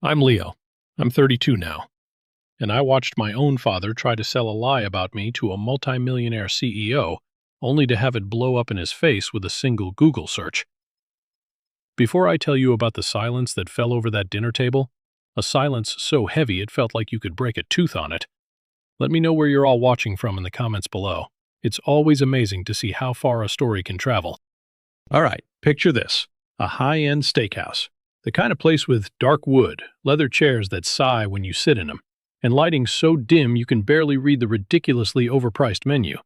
I'm Leo. I'm 32 now, and I watched my own father try to sell a lie about me to a multimillionaire CEO, only to have it blow up in his face with a single Google search. Before I tell you about the silence that fell over that dinner table, a silence so heavy it felt like you could break a tooth on it, let me know where you're all watching from in the comments below. It's always amazing to see how far a story can travel. All right, picture this: a high-end steakhouse. The kind of place with dark wood, leather chairs that sigh when you sit in them, and lighting so dim you can barely read the ridiculously overpriced menu.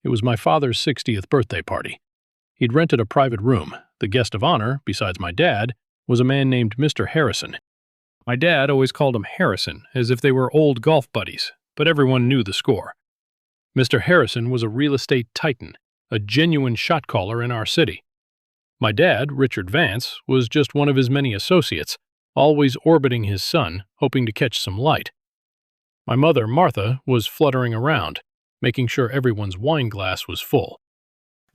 It was my father's 60th birthday party. He'd rented a private room. The guest of honor, besides my dad, was a man named Mr. Harrison. My dad always called him Harrison, as if they were old golf buddies, but everyone knew the score. Mr. Harrison was a real estate titan, a genuine shot caller in our city. My dad, Richard Vance, was just one of his many associates, always orbiting his son, hoping to catch some light. My mother, Martha, was fluttering around, making sure everyone's wine glass was full.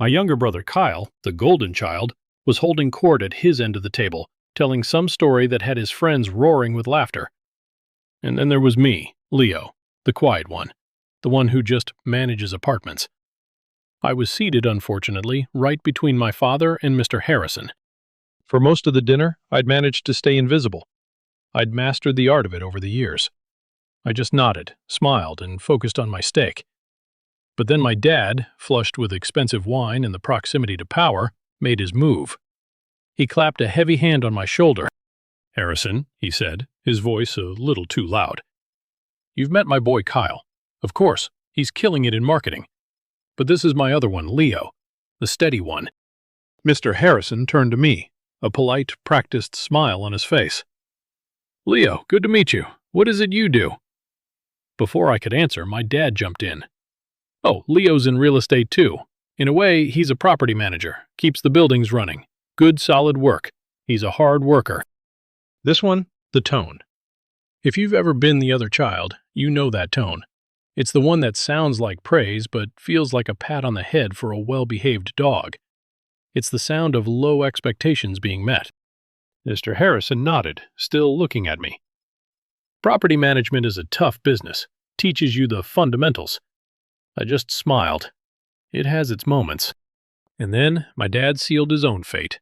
My younger brother, Kyle, the golden child, was holding court at his end of the table, telling some story that had his friends roaring with laughter. And then there was me, Leo, the quiet one, the one who just manages apartments. I was seated, unfortunately, right between my father and Mr. Harrison. For most of the dinner, I'd managed to stay invisible. I'd mastered the art of it over the years. I just nodded, smiled, and focused on my steak. But then my dad, flushed with expensive wine and the proximity to power, made his move. He clapped a heavy hand on my shoulder. "Harrison," he said, his voice a little too loud. "You've met my boy Kyle. Of course, he's killing it in marketing. But this is my other one, Leo, the steady one." Mr. Harrison turned to me, a polite, practiced smile on his face. "Leo, good to meet you. What is it you do?" Before I could answer, my dad jumped in. "Oh, Leo's in real estate too. In a way, he's a property manager, keeps the buildings running. Good, solid work. He's a hard worker." This one, the tone. If you've ever been the other child, you know that tone. It's the one that sounds like praise but feels like a pat on the head for a well-behaved dog. It's the sound of low expectations being met. Mr. Harrison nodded, still looking at me. "Property management is a tough business, teaches you the fundamentals." I just smiled. It has its moments. And then my dad sealed his own fate.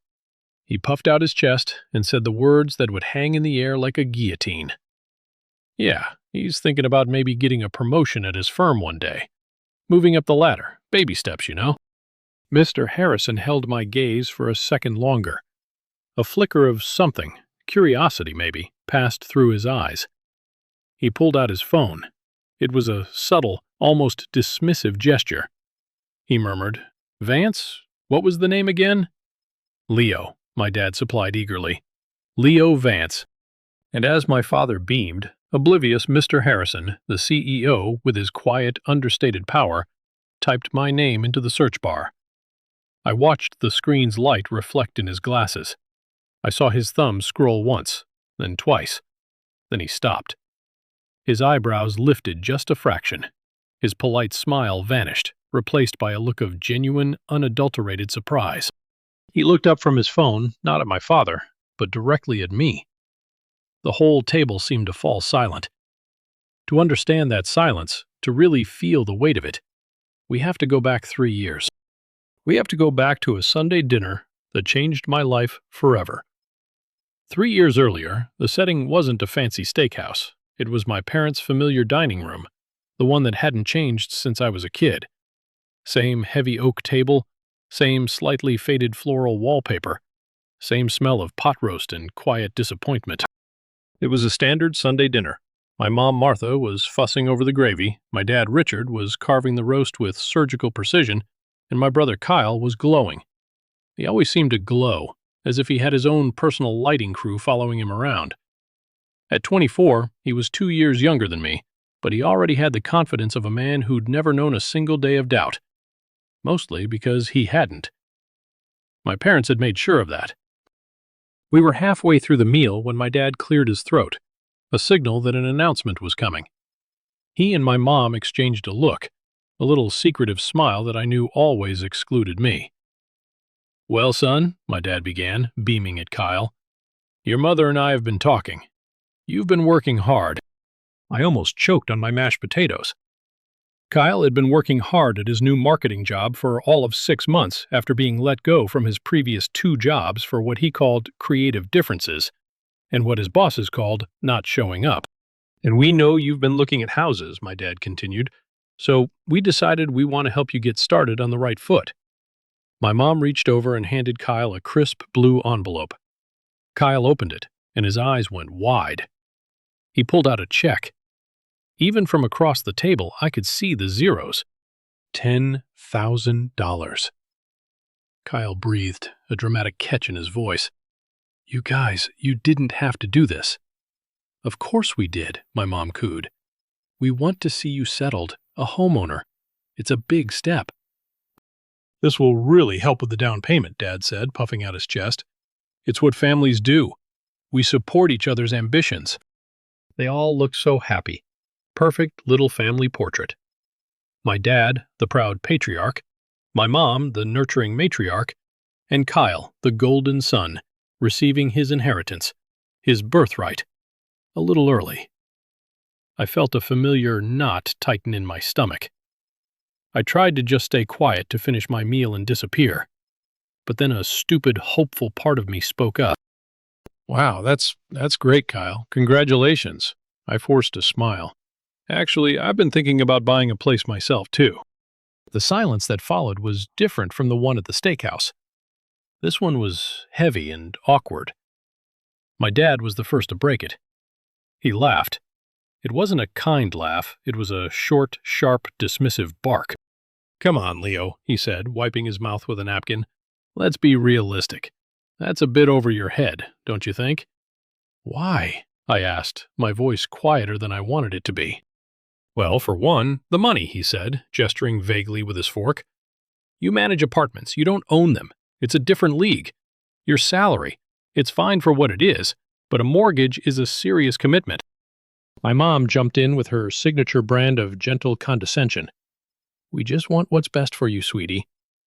He puffed out his chest and said the words that would hang in the air like a guillotine. Yeah, he's thinking about maybe getting a promotion at his firm one day. Moving up the ladder, baby steps, you know. Mr. Harrison held my gaze for a second longer. A flicker of something, curiosity maybe, passed through his eyes. He pulled out his phone. It was a subtle, almost dismissive gesture. He murmured, "Vance? What was the name again?" "Leo," my dad supplied eagerly. "Leo Vance." And as my father beamed, oblivious Mr. Harrison, the CEO, with his quiet, understated power, typed my name into the search bar. I watched the screen's light reflect in his glasses. I saw his thumb scroll once, then twice. Then he stopped. His eyebrows lifted just a fraction. His polite smile vanished, replaced by a look of genuine, unadulterated surprise. He looked up from his phone, not at my father, but directly at me. The whole table seemed to fall silent. To understand that silence, to really feel the weight of it, we have to go back 3 years. We have to go back to a Sunday dinner that changed my life forever. 3 years earlier, the setting wasn't a fancy steakhouse. It was my parents' familiar dining room, the one that hadn't changed since I was a kid. Same heavy oak table, same slightly faded floral wallpaper, same smell of pot roast and quiet disappointment. It was a standard Sunday dinner. My mom, Martha, was fussing over the gravy, my dad, Richard, was carving the roast with surgical precision, and my brother Kyle was glowing. He always seemed to glow, as if he had his own personal lighting crew following him around. At 24, he was 2 years younger than me, but he already had the confidence of a man who'd never known a single day of doubt. Mostly because he hadn't. My parents had made sure of that. We were halfway through the meal when my dad cleared his throat, a signal that an announcement was coming. He and my mom exchanged a look, a little secretive smile that I knew always excluded me. "Well, son," my dad began, beaming at Kyle, "your mother and I have been talking. You've been working hard. I almost choked on my mashed potatoes. Kyle had been working hard at his new marketing job for all of 6 months after being let go from his previous 2 jobs for what he called creative differences and what his bosses called not showing up. And we know you've been looking at houses, my dad continued, so we decided we want to help you get started on the right foot. My mom reached over and handed Kyle a crisp blue envelope. Kyle opened it, and his eyes went wide. He pulled out a check. Even from across the table, I could see the zeros. $10,000. Kyle breathed, a dramatic catch in his voice. You guys, you didn't have to do this. Of course we did, my mom cooed. We want to see you settled, a homeowner. It's a big step. This will really help with the down payment, Dad said, puffing out his chest. It's what families do. We support each other's ambitions. They all looked so happy. Perfect little family portrait. My dad, the proud patriarch, my mom, the nurturing matriarch, and Kyle, the golden son, receiving his inheritance, his birthright, a little early. I felt a familiar knot tighten in my stomach. I tried to just stay quiet to finish my meal and disappear, but then a stupid, hopeful part of me spoke up. Wow, that's great, Kyle. Congratulations. I forced a smile. Actually, I've been thinking about buying a place myself, too. The silence that followed was different from the one at the steakhouse. This one was heavy and awkward. My dad was the first to break it. He laughed. It wasn't a kind laugh, it was a short, sharp, dismissive bark. Come on, Leo, he said, wiping his mouth with a napkin. Let's be realistic. That's a bit over your head, don't you think? Why? I asked, my voice quieter than I wanted it to be. Well, for one, the money, he said, gesturing vaguely with his fork. You manage apartments, you don't own them. It's a different league. Your salary, it's fine for what it is, but a mortgage is a serious commitment. My mom jumped in with her signature brand of gentle condescension. We just want what's best for you, sweetie.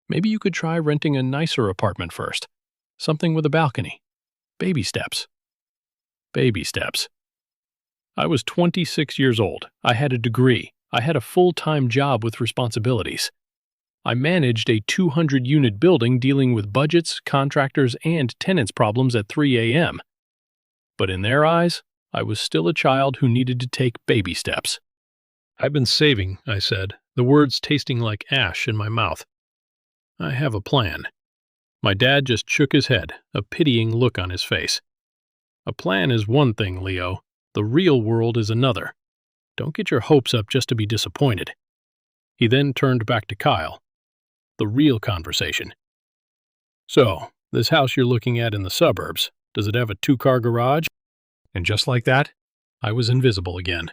Maybe you could try renting a nicer apartment first. Something with a balcony. Baby steps. Baby steps. I was 26 years old. I had a degree. I had a full-time job with responsibilities. I managed a 200-unit building dealing with budgets, contractors, and tenants' problems at 3 a.m. But in their eyes, I was still a child who needed to take baby steps. I've been saving, I said, the words tasting like ash in my mouth. I have a plan. My dad just shook his head, a pitying look on his face. A plan is one thing, Leo. The real world is another. Don't get your hopes up just to be disappointed. He then turned back to Kyle. The real conversation. So, this house you're looking at in the suburbs, does it have a 2-car garage? And just like that, I was invisible again.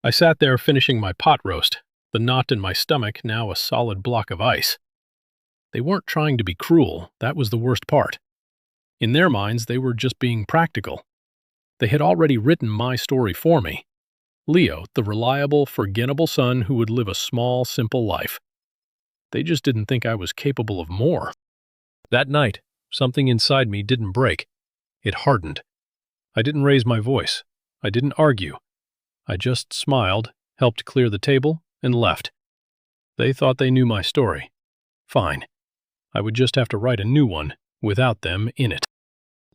I sat there finishing my pot roast, the knot in my stomach now a solid block of ice. They weren't trying to be cruel, that was the worst part. In their minds, they were just being practical. They had already written my story for me. Leo, the reliable, forgettable son who would live a small, simple life. They just didn't think I was capable of more. That night, something inside me didn't break. It hardened. I didn't raise my voice. I didn't argue. I just smiled, helped clear the table, and left. They thought they knew my story. Fine. I would just have to write a new one, without them in it.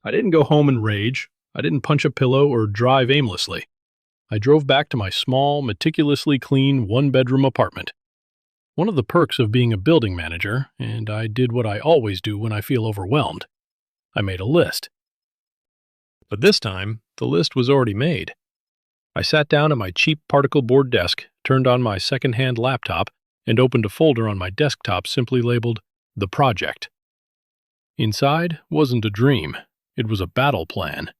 I didn't go home and rage. I didn't punch a pillow or drive aimlessly. I drove back to my small, meticulously clean, one-bedroom apartment. One of the perks of being a building manager, and I did what I always do when I feel overwhelmed. I made a list. But this time, the list was already made. I sat down at my cheap particle board desk, turned on my second-hand laptop, and opened a folder on my desktop simply labeled The Project. Inside wasn't a dream. It was a battle plan.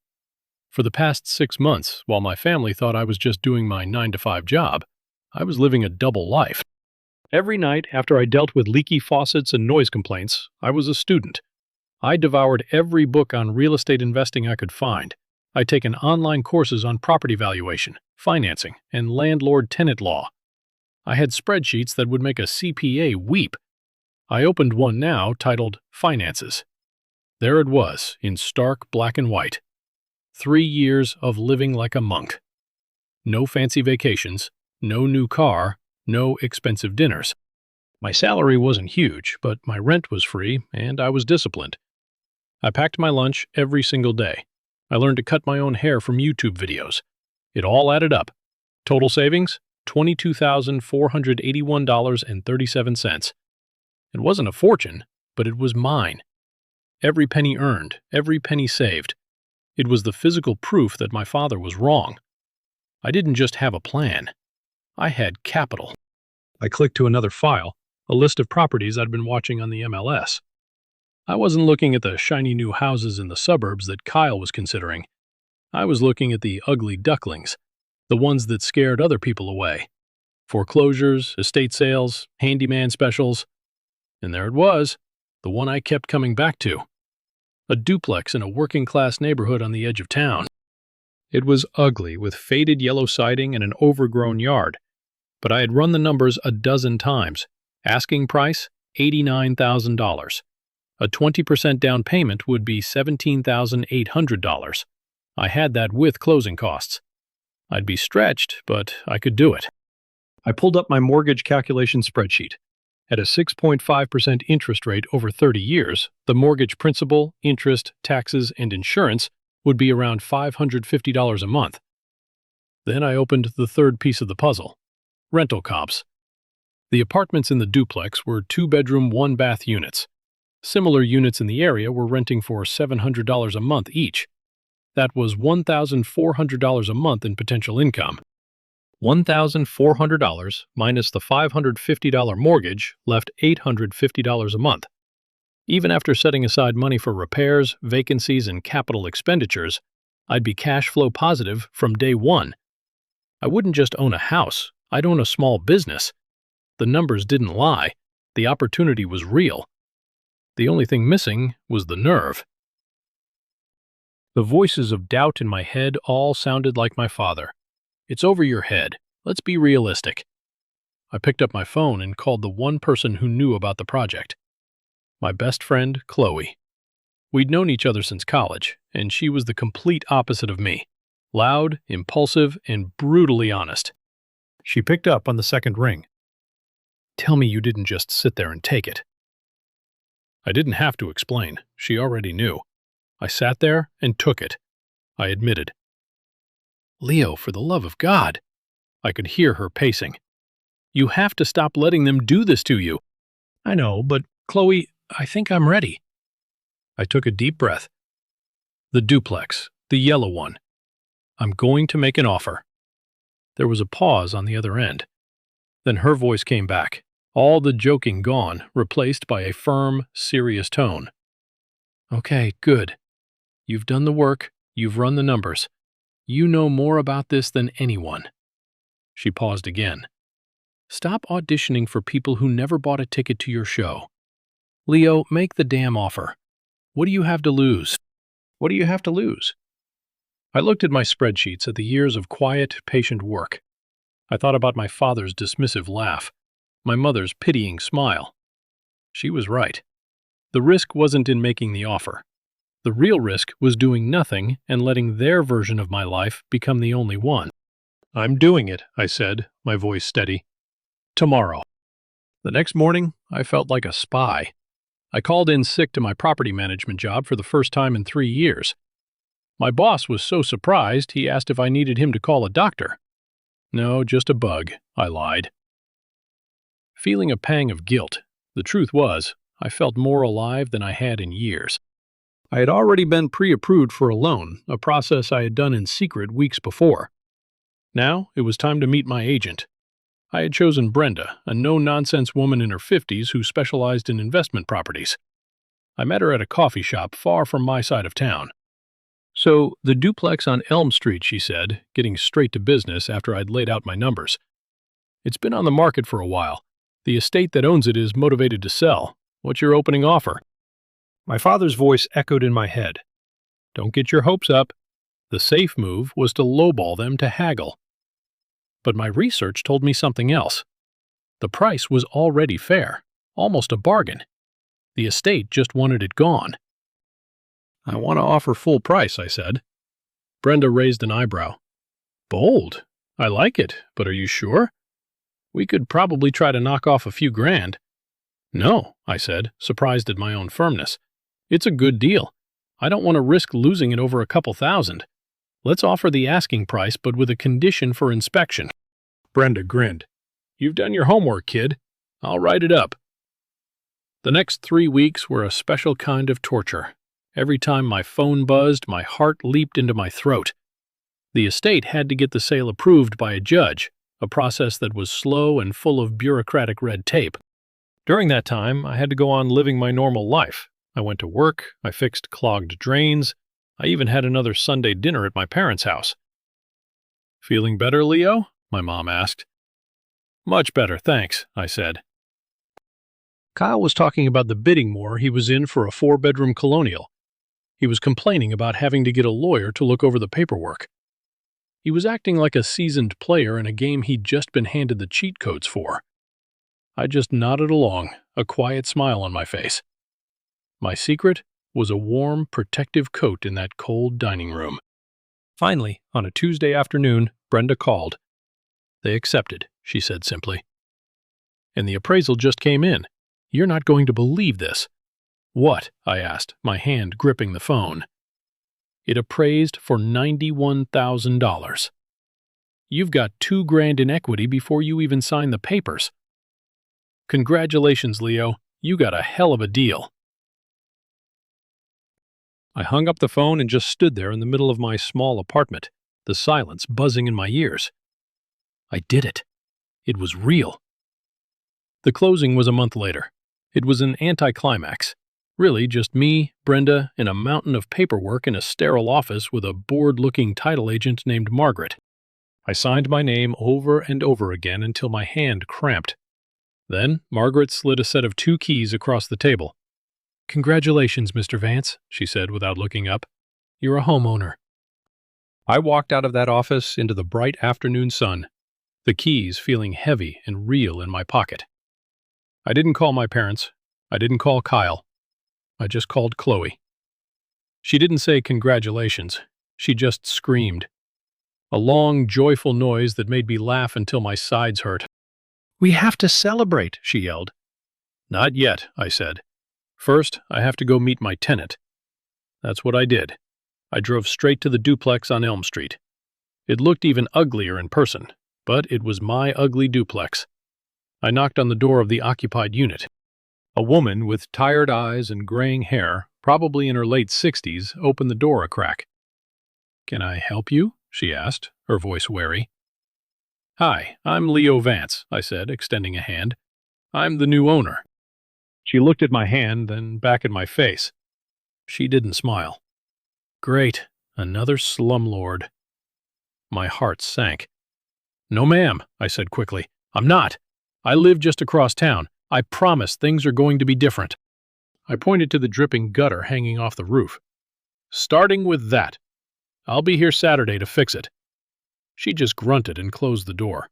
For the past 6 months, while my family thought I was just doing my 9-to-5 job, I was living a double life. Every night after I dealt with leaky faucets and noise complaints, I was a student. I devoured every book on real estate investing I could find. I'd taken online courses on property valuation, financing, and landlord-tenant law. I had spreadsheets that would make a CPA weep. I opened one now titled Finances. There it was, in stark black and white. 3 years of living like a monk. No fancy vacations, no new car, no expensive dinners. My salary wasn't huge, but my rent was free and I was disciplined. I packed my lunch every single day. I learned to cut my own hair from YouTube videos. It all added up. Total savings? $22,481.37. It wasn't a fortune, but it was mine. Every penny earned, every penny saved. It was the physical proof that my father was wrong. I didn't just have a plan. I had capital. I clicked to another file, a list of properties I'd been watching on the MLS. I wasn't looking at the shiny new houses in the suburbs that Kyle was considering. I was looking at the ugly ducklings, the ones that scared other people away. Foreclosures, estate sales, handyman specials. And there it was, the one I kept coming back to. A duplex in a working-class neighborhood on the edge of town. It was ugly, with faded yellow siding and an overgrown yard. But I had run the numbers a dozen times. Asking price, $89,000. A 20% down payment would be $17,800. I had that with closing costs. I'd be stretched, but I could do it. I pulled up my mortgage calculation spreadsheet. At a 6.5% interest rate over 30 years, the mortgage principal, interest, taxes, and insurance would be around $550 a month. Then I opened the third piece of the puzzle: rental comps. The apartments in the duplex were 2-bedroom, 1-bath units. Similar units in the area were renting for $700 a month each. That was $1,400 a month in potential income. $1,400 minus the $550 mortgage left $850 a month. Even after setting aside money for repairs, vacancies, and capital expenditures, I'd be cash flow positive from day one. I wouldn't just own a house, I'd own a small business. The numbers didn't lie. The opportunity was real. The only thing missing was the nerve. The voices of doubt in my head all sounded like my father. It's over your head. Let's be realistic. I picked up my phone and called the one person who knew about the project. My best friend, Chloe. We'd known each other since college, and she was the complete opposite of me. Loud, impulsive, and brutally honest. She picked up on the second ring. Tell me you didn't just sit there and take it. I didn't have to explain. She already knew. I sat there and took it. I admitted. Leo, for the love of God. I could hear her pacing. You have to stop letting them do this to you. I know, but Chloe, I think I'm ready. I took a deep breath. The duplex, the yellow one. I'm going to make an offer. There was a pause on the other end. Then her voice came back, all the joking gone, replaced by a firm, serious tone. Okay, good. You've done the work, you've run the numbers. You know more about this than anyone. She paused again. Stop auditioning for people who never bought a ticket to your show. Leo, make the damn offer. What do you have to lose? What do you have to lose? I looked at my spreadsheets at the years of quiet, patient work. I thought about my father's dismissive laugh, my mother's pitying smile. She was right. The risk wasn't in making the offer. The real risk was doing nothing and letting their version of my life become the only one. I'm doing it, I said, my voice steady. Tomorrow. The next morning, I felt like a spy. I called in sick to my property management job for the first time in 3 years. My boss was so surprised, he asked if I needed him to call a doctor. No, just a bug, I lied. Feeling a pang of guilt, the truth was, I felt more alive than I had in years. I had already been pre-approved for a loan, a process I had done in secret weeks before. Now, it was time to meet my agent. I had chosen Brenda, a no-nonsense woman in her 50s who specialized in investment properties. I met her at a coffee shop far from my side of town. So, the duplex on Elm Street, she said, getting straight to business after I'd laid out my numbers. It's been on the market for a while. The estate that owns it is motivated to sell. What's your opening offer? My father's voice echoed in my head. Don't get your hopes up. The safe move was to lowball them to haggle. But my research told me something else. The price was already fair, almost a bargain. The estate just wanted it gone. I want to offer full price, I said. Brenda raised an eyebrow. Bold. I like it, but are you sure? We could probably try to knock off a few grand. No, I said, surprised at my own firmness. It's a good deal. I don't want to risk losing it over a couple thousand. Let's offer the asking price, but with a condition for inspection. Brenda grinned. You've done your homework, kid. I'll write it up. The next 3 weeks were a special kind of torture. Every time my phone buzzed, my heart leaped into my throat. The estate had to get the sale approved by a judge, a process that was slow and full of bureaucratic red tape. During that time, I had to go on living my normal life. I went to work, I fixed clogged drains, I even had another Sunday dinner at my parents' house. Feeling better, Leo? My mom asked. Much better, thanks, I said. Kyle was talking about the bidding war he was in for a 4-bedroom colonial. He was complaining about having to get a lawyer to look over the paperwork. He was acting like a seasoned player in a game he'd just been handed the cheat codes for. I just nodded along, a quiet smile on my face. My secret was a warm, protective coat in that cold dining room. Finally, on a Tuesday afternoon, Brenda called. They accepted, she said simply. And the appraisal just came in. You're not going to believe this. What? I asked, my hand gripping the phone. It appraised for $91,000. You've got $2 grand in equity before you even sign the papers. Congratulations, Leo. You got a hell of a deal. I hung up the phone and just stood there in the middle of my small apartment, the silence buzzing in my ears. I did it. It was real. The closing was a month later. It was an anticlimax. Really, just me, Brenda, and a mountain of paperwork in a sterile office with a bored-looking title agent named Margaret. I signed my name over and over again until my hand cramped. Then, Margaret slid a set of 2 keys across the table. Congratulations, Mr. Vance, she said without looking up. You're a homeowner. I walked out of that office into the bright afternoon sun, the keys feeling heavy and real in my pocket. I didn't call my parents. I didn't call Kyle. I just called Chloe. She didn't say congratulations. She just screamed. A long, joyful noise that made me laugh until my sides hurt. We have to celebrate, she yelled. Not yet, I said. First, I have to go meet my tenant. That's what I did. I drove straight to the duplex on Elm Street. It looked even uglier in person, but it was my ugly duplex. I knocked on the door of the occupied unit. A woman with tired eyes and graying hair, probably in her late 60s, opened the door a crack. Can I help you? She asked, her voice wary. Hi, I'm Leo Vance, I said, extending a hand. I'm the new owner. She looked at my hand, then back at my face. She didn't smile. Great, another slumlord. My heart sank. No, ma'am, I said quickly. I'm not. I live just across town. I promise things are going to be different. I pointed to the dripping gutter hanging off the roof. Starting with that. I'll be here Saturday to fix it. She just grunted and closed the door.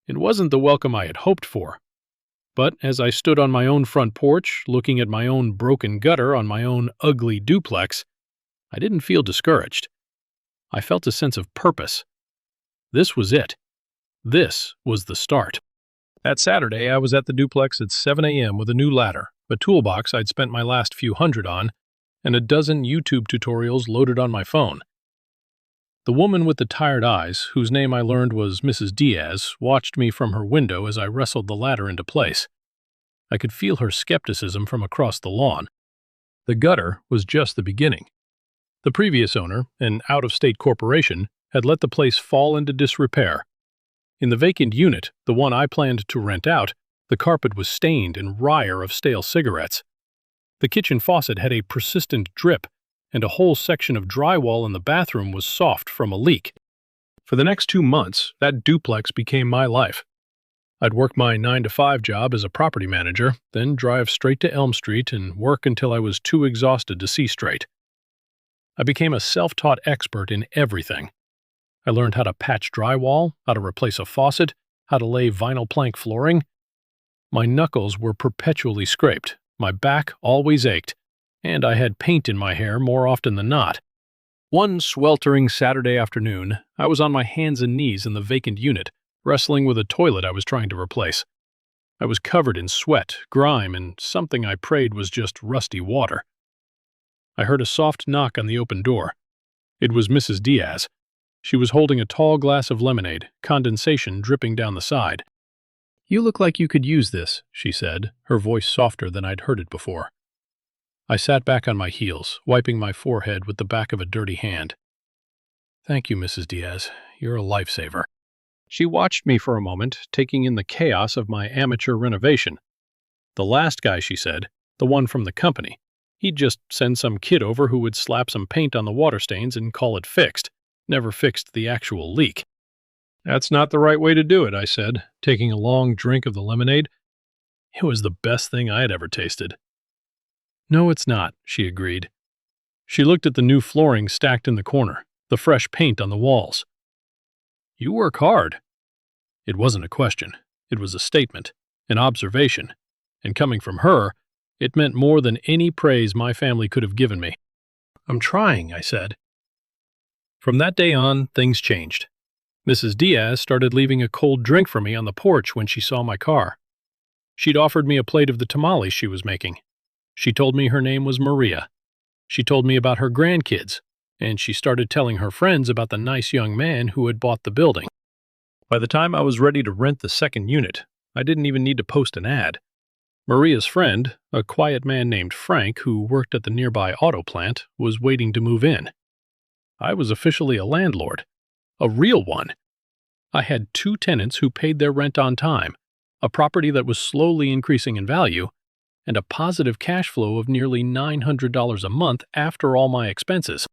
It wasn't the welcome I had hoped for. But as I stood on my own front porch, looking at my own broken gutter on my own ugly duplex, I didn't feel discouraged. I felt a sense of purpose. This was it. This was the start. That Saturday, I was at the duplex at 7 a.m. with a new ladder, a toolbox I'd spent my last few hundred on, and a dozen YouTube tutorials loaded on my phone. The woman with the tired eyes, whose name I learned was Mrs. Diaz, watched me from her window as I wrestled the ladder into place. I could feel her skepticism from across the lawn. The gutter was just the beginning. The previous owner, an out-of-state corporation, had let the place fall into disrepair. In the vacant unit, the one I planned to rent out, the carpet was stained and wire of stale cigarettes. The kitchen faucet had a persistent drip, and a whole section of drywall in the bathroom was soft from a leak. For the next 2 months, that duplex became my life. I'd work my 9-to-5 job as a property manager, then drive straight to Elm Street and work until I was too exhausted to see straight. I became a self-taught expert in everything. I learned how to patch drywall, how to replace a faucet, how to lay vinyl plank flooring. My knuckles were perpetually scraped, my back always ached, and I had paint in my hair more often than not. One sweltering Saturday afternoon, I was on my hands and knees in the vacant unit, wrestling with a toilet I was trying to replace. I was covered in sweat, grime, and something I prayed was just rusty water. I heard a soft knock on the open door. It was Mrs. Diaz. She was holding a tall glass of lemonade, condensation dripping down the side. "You look like you could use this," she said, her voice softer than I'd heard it before. I sat back on my heels, wiping my forehead with the back of a dirty hand. "Thank you, Mrs. Diaz. You're a lifesaver." She watched me for a moment, taking in the chaos of my amateur renovation. The last guy, she said, the one from the company, he'd just send some kid over who would slap some paint on the water stains and call it fixed, never fixed the actual leak. "That's not the right way to do it," I said, taking a long drink of the lemonade. It was the best thing I had ever tasted. "No, it's not," she agreed. She looked at the new flooring stacked in the corner, the fresh paint on the walls. "You work hard." It wasn't a question. It was a statement, an observation. And coming from her, it meant more than any praise my family could have given me. "I'm trying," I said. From that day on, things changed. Mrs. Diaz started leaving a cold drink for me on the porch when she saw my car. She'd offered me a plate of the tamales she was making. She told me her name was Maria. She told me about her grandkids, and she started telling her friends about the nice young man who had bought the building. By the time I was ready to rent the second unit, I didn't even need to post an ad. Maria's friend, a quiet man named Frank who worked at the nearby auto plant, was waiting to move in. I was officially a landlord. A real one. I had 2 tenants who paid their rent on time, a property that was slowly increasing in value, and a positive cash flow of nearly $900 a month after all my expenses.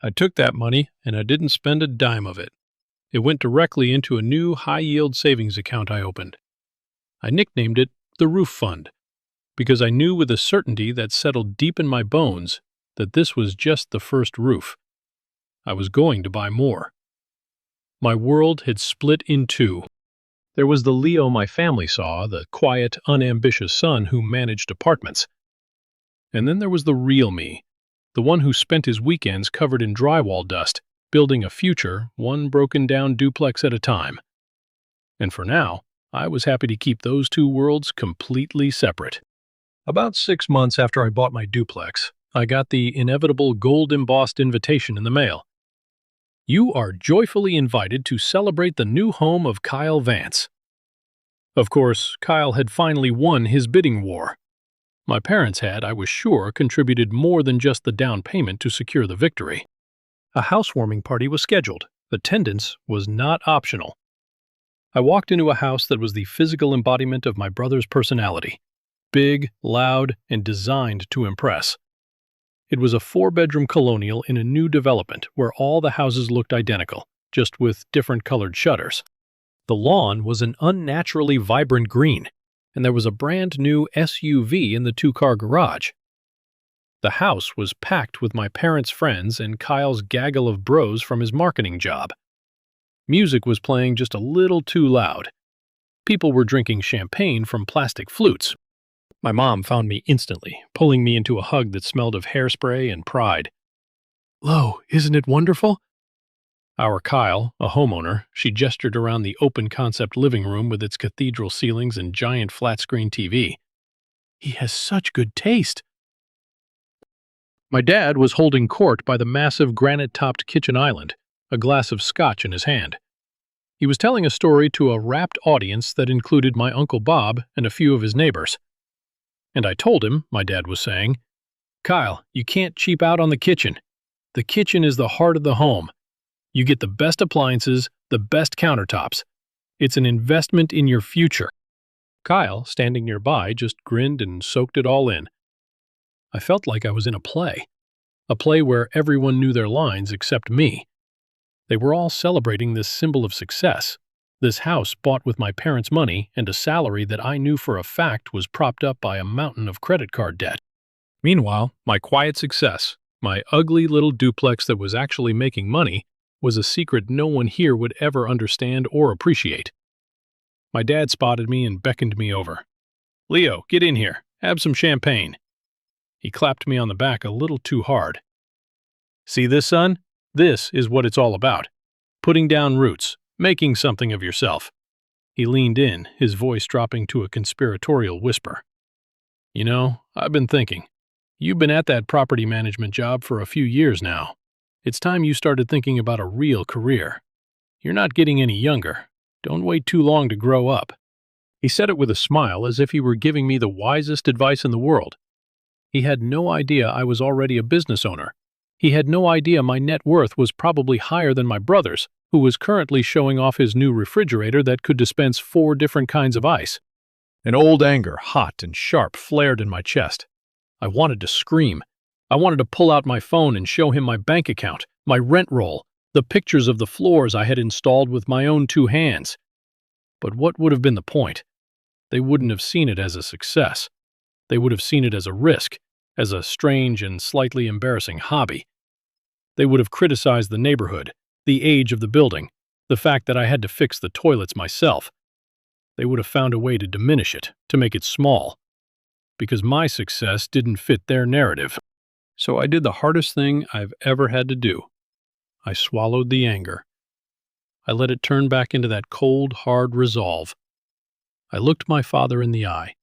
I took that money and I didn't spend a dime of it. It went directly into a new high-yield savings account I opened. I nicknamed it the Roof Fund, because I knew with a certainty that settled deep in my bones that this was just the first roof. I was going to buy more. My world had split in two. There was the Leo my family saw, the quiet, unambitious son who managed apartments. And then there was the real me, the one who spent his weekends covered in drywall dust, building a future, one broken-down duplex at a time. And for now, I was happy to keep those two worlds completely separate. About 6 months after I bought my duplex, I got the inevitable gold-embossed invitation in the mail. "You are joyfully invited to celebrate the new home of Kyle Vance." Of course, Kyle had finally won his bidding war. My parents had, I was sure, contributed more than just the down payment to secure the victory. A housewarming party was scheduled. Attendance was not optional. I walked into a house that was the physical embodiment of my brother's personality. Big, loud, and designed to impress. It was a 4-bedroom colonial in a new development where all the houses looked identical, just with different colored shutters. The lawn was an unnaturally vibrant green, and there was a brand new SUV in the 2-car garage. The house was packed with my parents' friends and Kyle's gaggle of bros from his marketing job. Music was playing just a little too loud. People were drinking champagne from plastic flutes. My mom found me instantly, pulling me into a hug that smelled of hairspray and pride. "Lo, isn't it wonderful?" Our Kyle, a homeowner, she gestured around the open-concept living room with its cathedral ceilings and giant flat-screen TV. "He has such good taste." My dad was holding court by the massive granite-topped kitchen island, a glass of scotch in his hand. He was telling a story to a rapt audience that included my Uncle Bob and a few of his neighbors. And I told him, my dad was saying, "Kyle, you can't cheap out on the kitchen. The kitchen is the heart of the home. You get the best appliances, the best countertops. It's an investment in your future." Kyle, standing nearby, just grinned and soaked it all in. I felt like I was in a play where everyone knew their lines except me. They were all celebrating this symbol of success, this house bought with my parents' money and a salary that I knew for a fact was propped up by a mountain of credit card debt. Meanwhile, my quiet success, my ugly little duplex that was actually making money, was a secret no one here would ever understand or appreciate. My dad spotted me and beckoned me over. "Leo, get in here. Have some champagne." He clapped me on the back a little too hard. See this, son? This is what it's all about. Putting down roots, making something of yourself. He leaned in, his voice dropping to a conspiratorial whisper. You know, I've been thinking. You've been at that property management job for a few years now. It's time you started thinking about a real career. You're not getting any younger. Don't wait too long to grow up. He said it with a smile as if he were giving me the wisest advice in the world. He had no idea I was already a business owner. He had no idea my net worth was probably higher than my brother's, who was currently showing off his new refrigerator that could dispense 4 different kinds of ice. An old anger, hot and sharp, flared in my chest. I wanted to scream. I wanted to pull out my phone and show him my bank account, my rent roll, the pictures of the floors I had installed with my own 2 hands. But what would have been the point? They wouldn't have seen it as a success. They would have seen it as a risk, as a strange and slightly embarrassing hobby. They would have criticized the neighborhood, the age of the building, the fact that I had to fix the toilets myself. They would have found a way to diminish it, to make it small, because my success didn't fit their narrative. So I did the hardest thing I've ever had to do. I swallowed the anger. I let it turn back into that cold, hard resolve. I looked my father in the eye.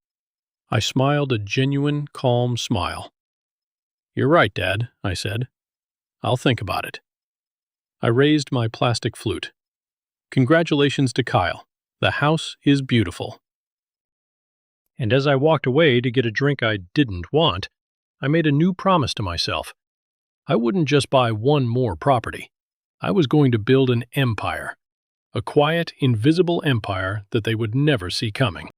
I smiled a genuine, calm smile. You're right, Dad, I said. I'll think about it. I raised my plastic flute. Congratulations to Kyle. The house is beautiful. And as I walked away to get a drink I didn't want, I made a new promise to myself. I wouldn't just buy one more property. I was going to build an empire. A quiet, invisible empire that they would never see coming.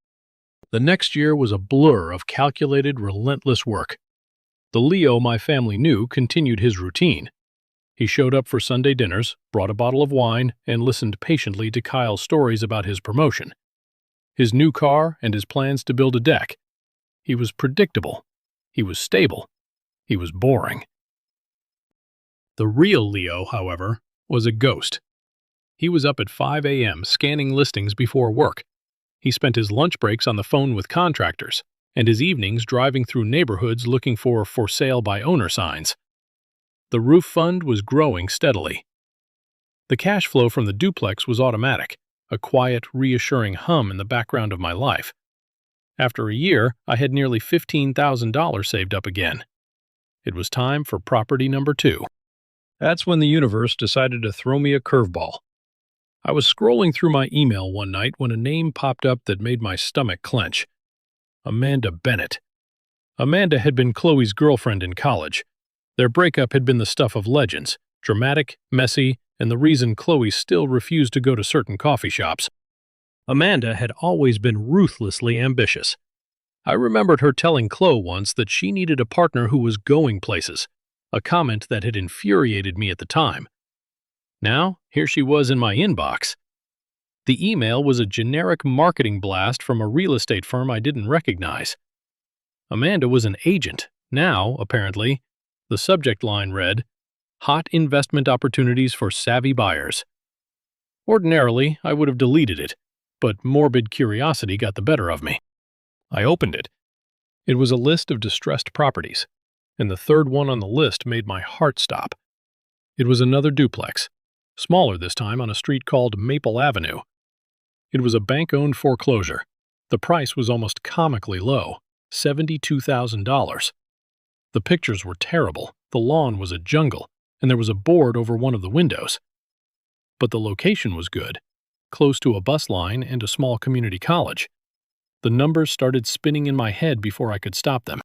The next year was a blur of calculated, relentless work. The Leo my family knew continued his routine. He showed up for Sunday dinners, brought a bottle of wine, and listened patiently to Kyle's stories about his promotion, his new car, and his plans to build a deck. He was predictable. He was stable. He was boring. The real Leo, however, was a ghost. He was up at 5 a.m. scanning listings before work. He spent his lunch breaks on the phone with contractors, and his evenings driving through neighborhoods looking for sale by owner signs. The roof fund was growing steadily. The cash flow from the duplex was automatic, a quiet, reassuring hum in the background of my life. After a year, I had nearly $15,000 saved up again. It was time for property number 2. That's when the universe decided to throw me a curveball. I was scrolling through my email one night when a name popped up that made my stomach clench. Amanda Bennett. Amanda had been Chloe's girlfriend in college. Their breakup had been the stuff of legends, dramatic, messy, and the reason Chloe still refused to go to certain coffee shops. Amanda had always been ruthlessly ambitious. I remembered her telling Chloe once that she needed a partner who was going places, a comment that had infuriated me at the time. Now, here she was in my inbox. The email was a generic marketing blast from a real estate firm I didn't recognize. Amanda was an agent. Now, apparently, the subject line read, "Hot investment opportunities for savvy buyers." Ordinarily, I would have deleted it, but morbid curiosity got the better of me. I opened it. It was a list of distressed properties, and the third one on the list made my heart stop. It was another duplex, smaller this time on a street called Maple Avenue. It was a bank-owned foreclosure. The price was almost comically low, $72,000. The pictures were terrible, the lawn was a jungle, and there was a board over one of the windows. But the location was good, close to a bus line and a small community college. The numbers started spinning in my head before I could stop them.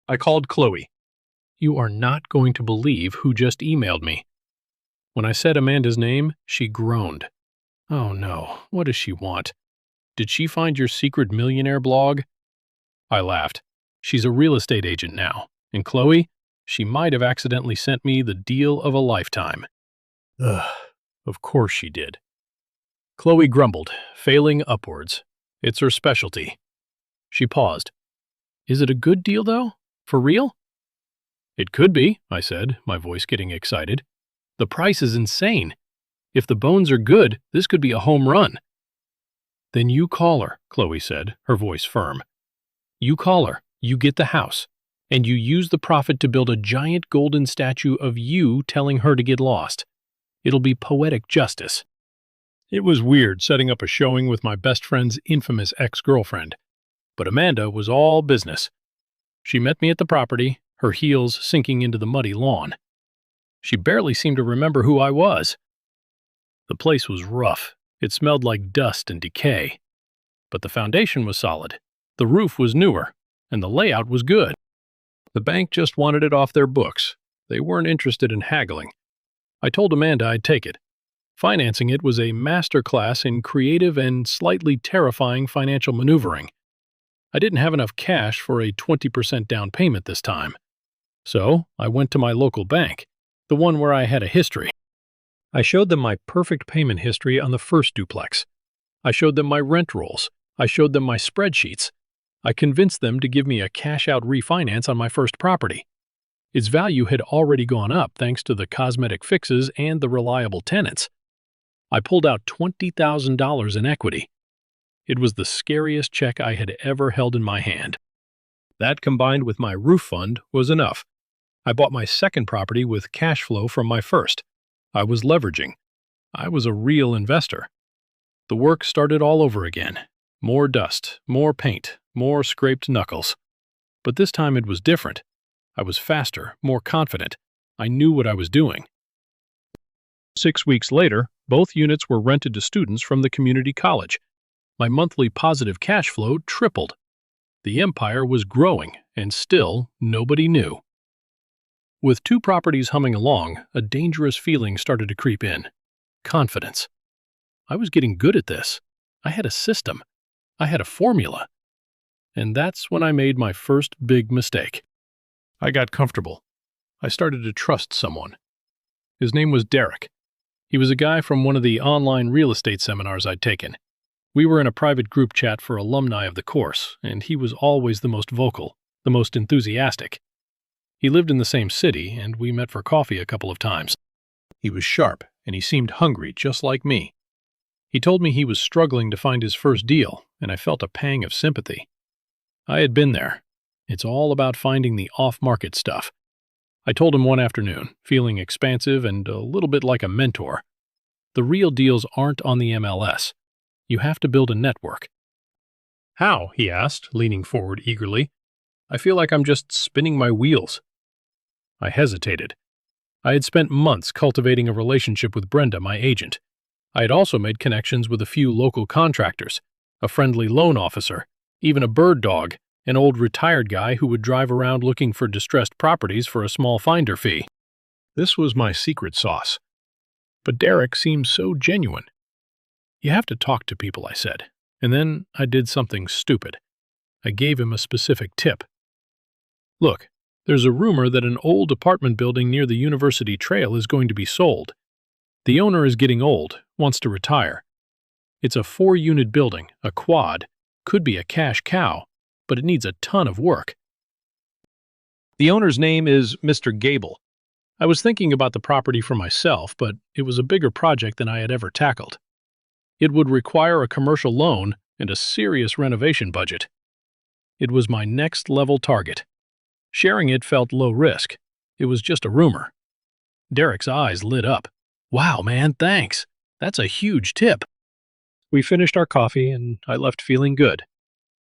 I called Chloe. You are not going to believe who just emailed me. When I said Amanda's name, she groaned. Oh no, what does she want? Did she find your secret millionaire blog? I laughed. She's a real estate agent now, and Chloe, she might have accidentally sent me the deal of a lifetime. Ugh, of course she did. Chloe grumbled, failing upwards. It's her specialty. She paused. Is it a good deal, though? For real? It could be, I said, my voice getting excited. The price is insane. If the bones are good, this could be a home run. Then you call her, Chloe said, her voice firm. You call her, you get the house, and you use the profit to build a giant golden statue of you telling her to get lost. It'll be poetic justice. It was weird setting up a showing with my best friend's infamous ex-girlfriend, but Amanda was all business. She met me at the property, her heels sinking into the muddy lawn. She barely seemed to remember who I was. The place was rough. It smelled like dust and decay. But the foundation was solid, the roof was newer, and the layout was good. The bank just wanted it off their books. They weren't interested in haggling. I told Amanda I'd take it. Financing it was a masterclass in creative and slightly terrifying financial maneuvering. I didn't have enough cash for a 20% down payment this time. So I went to my local bank, the one where I had a history. I showed them my perfect payment history on the first duplex. I showed them my rent rolls. I showed them my spreadsheets. I convinced them to give me a cash-out refinance on my first property. Its value had already gone up thanks to the cosmetic fixes and the reliable tenants. I pulled out $20,000 in equity. It was the scariest check I had ever held in my hand. That combined with my roof fund was enough. I bought my second property with cash flow from my first. I was leveraging. I was a real investor. The work started all over again. More dust, more paint, more scraped knuckles. But this time it was different. I was faster, more confident. I knew what I was doing. 6 weeks later, both units were rented to students from the community college. My monthly positive cash flow tripled. The empire was growing, and still nobody knew. With 2 properties humming along, a dangerous feeling started to creep in. Confidence. I was getting good at this. I had a system. I had a formula. And that's when I made my first big mistake. I got comfortable. I started to trust someone. His name was Derek. He was a guy from one of the online real estate seminars I'd taken. We were in a private group chat for alumni of the course, and he was always the most vocal, the most enthusiastic. He lived in the same city, and we met for coffee a couple of times. He was sharp, and he seemed hungry, just like me. He told me he was struggling to find his first deal, and I felt a pang of sympathy. I had been there. It's all about finding the off-market stuff. I told him one afternoon, feeling expansive and a little bit like a mentor. The real deals aren't on the MLS. You have to build a network. How? He asked, leaning forward eagerly. I feel like I'm just spinning my wheels. I hesitated. I had spent months cultivating a relationship with Brenda, my agent. I had also made connections with a few local contractors, a friendly loan officer, even a bird dog, an old retired guy who would drive around looking for distressed properties for a small finder fee. This was my secret sauce. But Derek seemed so genuine. You have to talk to people, I said. And then I did something stupid. I gave him a specific tip. Look, there's a rumor that an old apartment building near the University Trail is going to be sold. The owner is getting old, wants to retire. It's a 4-unit building, a quad, could be a cash cow, but it needs a ton of work. The owner's name is Mr. Gable. I was thinking about the property for myself, but it was a bigger project than I had ever tackled. It would require a commercial loan and a serious renovation budget. It was my next-level target. Sharing it felt low risk. It was just a rumor. Derek's eyes lit up. Wow, man, thanks. That's a huge tip. We finished our coffee, and I left feeling good.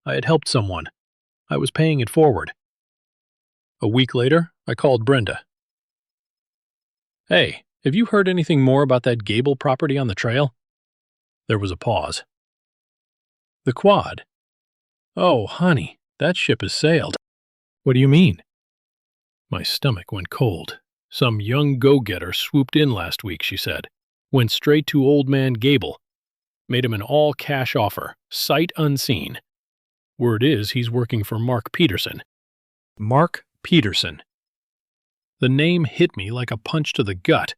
I had helped someone. I was paying it forward. A week later, I called Brenda. Hey, have you heard anything more about that Gable property on the trail? There was a pause. The quad. Oh, honey, that ship has sailed. What do you mean? My stomach went cold. Some young go-getter swooped in last week, she said. Went straight to old man Gable. Made him an all-cash offer, sight unseen. Word is he's working for Mark Peterson. Mark Peterson. The name hit me like a punch to the gut.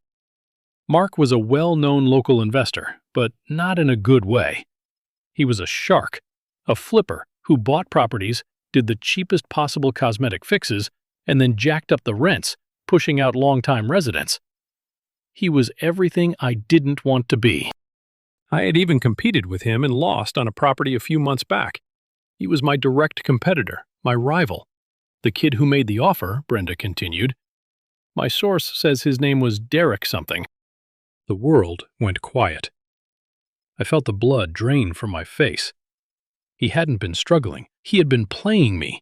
Mark was a well-known local investor, but not in a good way. He was a shark, a flipper who bought properties, did the cheapest possible cosmetic fixes, and then jacked up the rents, pushing out long-time residents. He was everything I didn't want to be. I had even competed with him and lost on a property a few months back. He was my direct competitor, my rival. The kid who made the offer, Brenda continued. My source says his name was Derek something. The world went quiet. I felt the blood drain from my face. He hadn't been struggling. He had been playing me.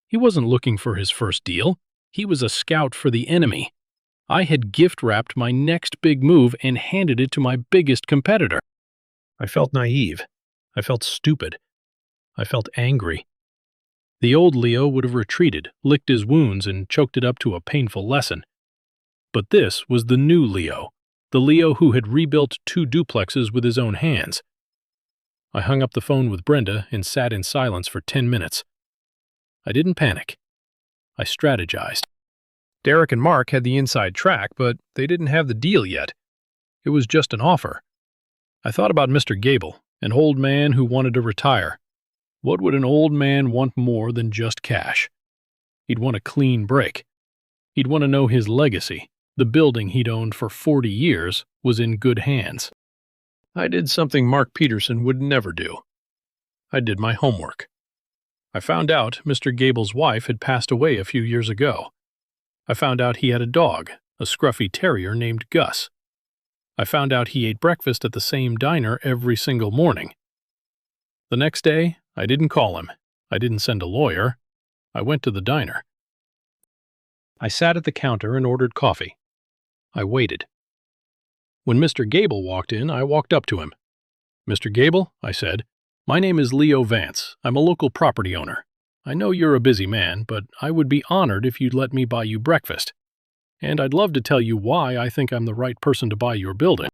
He wasn't looking for his first deal. He was a scout for the enemy. I had gift-wrapped my next big move and handed it to my biggest competitor. I felt naive. I felt stupid. I felt angry. The old Leo would have retreated, licked his wounds, and choked it up to a painful lesson. But this was the new Leo, the Leo who had rebuilt 2 duplexes with his own hands. I hung up the phone with Brenda and sat in silence for 10 minutes. I didn't panic. I strategized. Derek and Mark had the inside track, but they didn't have the deal yet. It was just an offer. I thought about Mr. Gable, an old man who wanted to retire. What would an old man want more than just cash? He'd want a clean break. He'd want to know his legacy, the building he'd owned for 40 years, was in good hands. I did something Mark Peterson would never do. I did my homework. I found out Mr. Gable's wife had passed away a few years ago. I found out he had a dog, a scruffy terrier named Gus. I found out he ate breakfast at the same diner every single morning. The next day, I didn't call him. I didn't send a lawyer. I went to the diner. I sat at the counter and ordered coffee. I waited. When Mr. Gable walked in, I walked up to him. Mr. Gable, I said, my name is Leo Vance. I'm a local property owner. I know you're a busy man, but I would be honored if you'd let me buy you breakfast. And I'd love to tell you why I think I'm the right person to buy your building.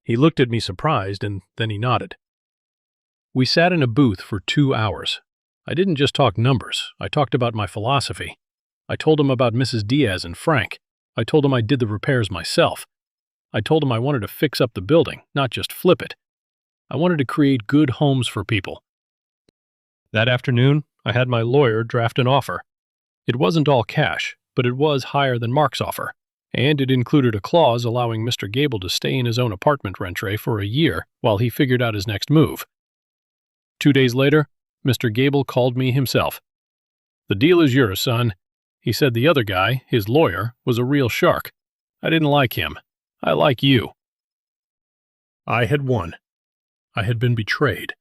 He looked at me surprised, and then he nodded. We sat in a booth for 2 hours. I didn't just talk numbers. I talked about my philosophy. I told him about Mrs. Diaz and Frank. I told him I did the repairs myself. I told him I wanted to fix up the building, not just flip it. I wanted to create good homes for people. That afternoon, I had my lawyer draft an offer. It wasn't all cash, but it was higher than Mark's offer, and it included a clause allowing Mr. Gable to stay in his own apartment rent-ray for a year while he figured out his next move. 2 days later, Mr. Gable called me himself. The deal is yours, son. He said the other guy, his lawyer, was a real shark. I didn't like him. I like you. I had won. I had been betrayed.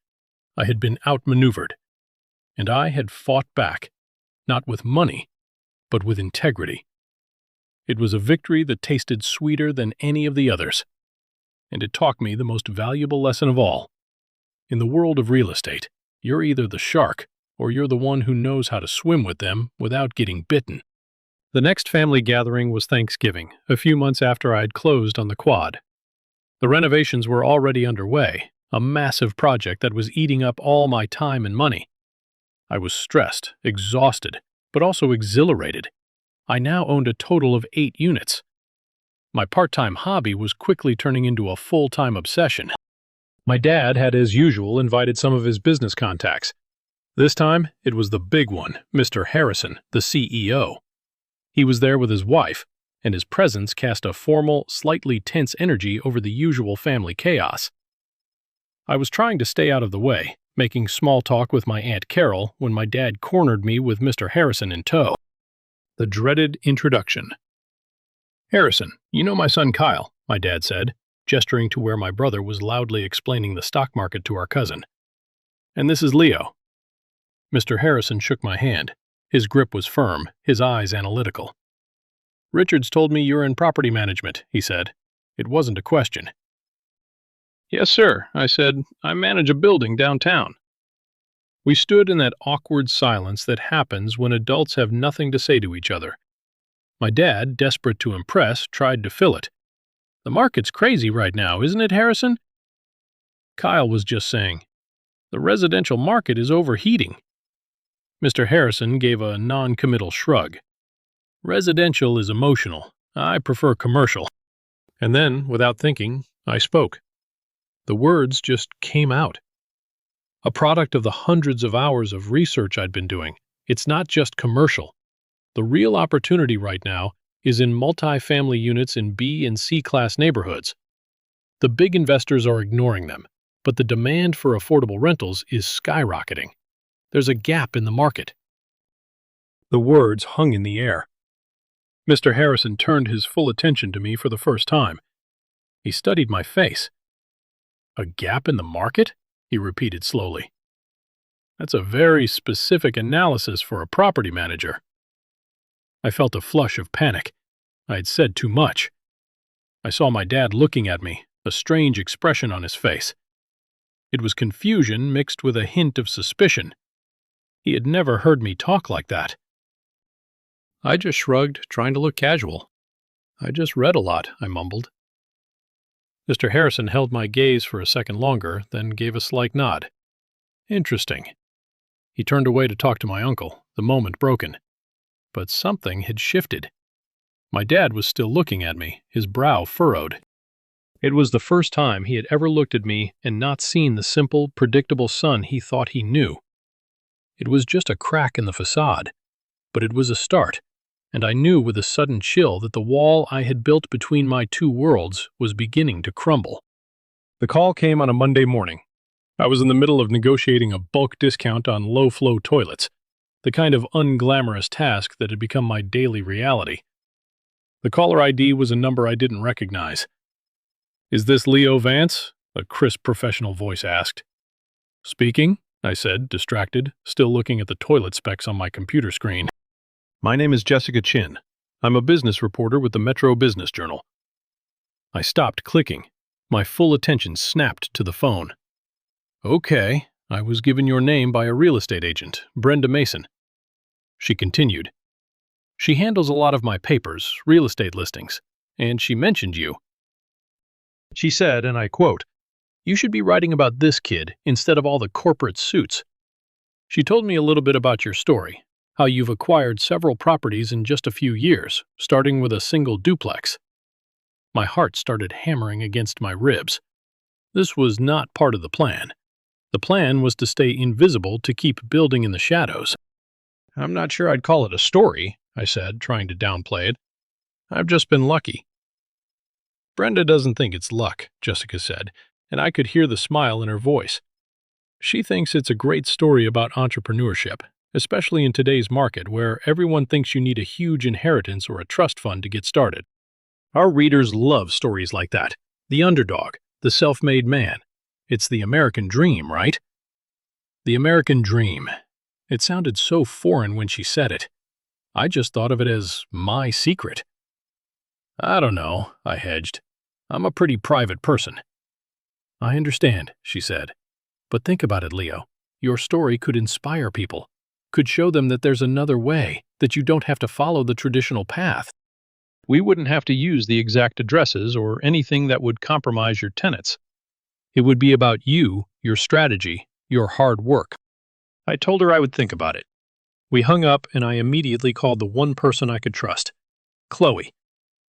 I had been outmaneuvered. And I had fought back, not with money, but with integrity. It was a victory that tasted sweeter than any of the others. And it taught me the most valuable lesson of all. In the world of real estate, you're either the shark or you're the one who knows how to swim with them without getting bitten. The next family gathering was Thanksgiving, a few months after I had closed on the quad. The renovations were already underway, a massive project that was eating up all my time and money. I was stressed, exhausted, but also exhilarated. I now owned a total of 8 units. My part-time hobby was quickly turning into a full-time obsession. My dad had, as usual, invited some of his business contacts. This time, it was the big one, Mr. Harrison, the CEO. He was there with his wife, and his presence cast a formal, slightly tense energy over the usual family chaos. I was trying to stay out of the way, making small talk with my Aunt Carol when my dad cornered me with Mr. Harrison in tow. The dreaded introduction. Harrison, you know my son Kyle, my dad said, gesturing to where my brother was loudly explaining the stock market to our cousin. And this is Leo. Mr. Harrison shook my hand. His grip was firm, his eyes analytical. Richards told me you're in property management, he said. It wasn't a question. Yes, sir, I said. I manage a building downtown. We stood in that awkward silence that happens when adults have nothing to say to each other. My dad, desperate to impress, tried to fill it. The market's crazy right now, isn't it, Harrison? Kyle was just saying, the residential market is overheating. Mr. Harrison gave a non-committal shrug. Residential is emotional. I prefer commercial. And then, without thinking, I spoke. The words just came out. A product of the hundreds of hours of research I'd been doing. It's not just commercial. The real opportunity right now is in multi-family units in B and C class neighborhoods. The big investors are ignoring them, but the demand for affordable rentals is skyrocketing. There's a gap in the market. The words hung in the air. Mr. Harrison turned his full attention to me for the first time. He studied my face. A gap in the market? He repeated slowly. That's a very specific analysis for a property manager. I felt a flush of panic. I had said too much. I saw my dad looking at me, a strange expression on his face. It was confusion mixed with a hint of suspicion. He had never heard me talk like that. I just shrugged, trying to look casual. I just read a lot, I mumbled. Mr. Harrison held my gaze for a second longer, then gave a slight nod. Interesting. He turned away to talk to my uncle, the moment broken. But something had shifted. My dad was still looking at me, his brow furrowed. It was the first time he had ever looked at me and not seen the simple, predictable son he thought he knew. It was just a crack in the facade, but it was a start, and I knew with a sudden chill that the wall I had built between my two worlds was beginning to crumble. The call came on a Monday morning. I was in the middle of negotiating a bulk discount on low-flow toilets, the kind of unglamorous task that had become my daily reality. The caller ID was a number I didn't recognize. "Is this Leo Vance?" a crisp professional voice asked. "Speaking," I said, distracted, still looking at the toilet specs on my computer screen. "My name is Jessica Chin. I'm a business reporter with the Metro Business Journal." I stopped clicking. My full attention snapped to the phone. "Okay, I was given your name by a real estate agent, Brenda Mason." She continued. "She handles a lot of my papers, real estate listings, and she mentioned you. She said, and I quote, 'You should be writing about this kid instead of all the corporate suits.' She told me a little bit about your story, how you've acquired several properties in just a few years, starting with a single duplex." My heart started hammering against my ribs. This was not part of the plan. The plan was to stay invisible to keep building in the shadows. "I'm not sure I'd call it a story," I said, trying to downplay it. "I've just been lucky." "Brenda doesn't think it's luck," Jessica said, and I could hear the smile in her voice. "She thinks it's a great story about entrepreneurship, especially in today's market where everyone thinks you need a huge inheritance or a trust fund to get started. Our readers love stories like that. The underdog, the self-made man. It's the American dream, right?" The American dream. It sounded so foreign when she said it. I just thought of it as my secret. "I don't know," I hedged. "I'm a pretty private person." "I understand," she said. "But think about it, Leo. Your story could inspire people, could show them that there's another way, that you don't have to follow the traditional path. We wouldn't have to use the exact addresses or anything that would compromise your tenants. It would be about you, your strategy, your hard work." I told her I would think about it. We hung up and I immediately called the one person I could trust. Chloe.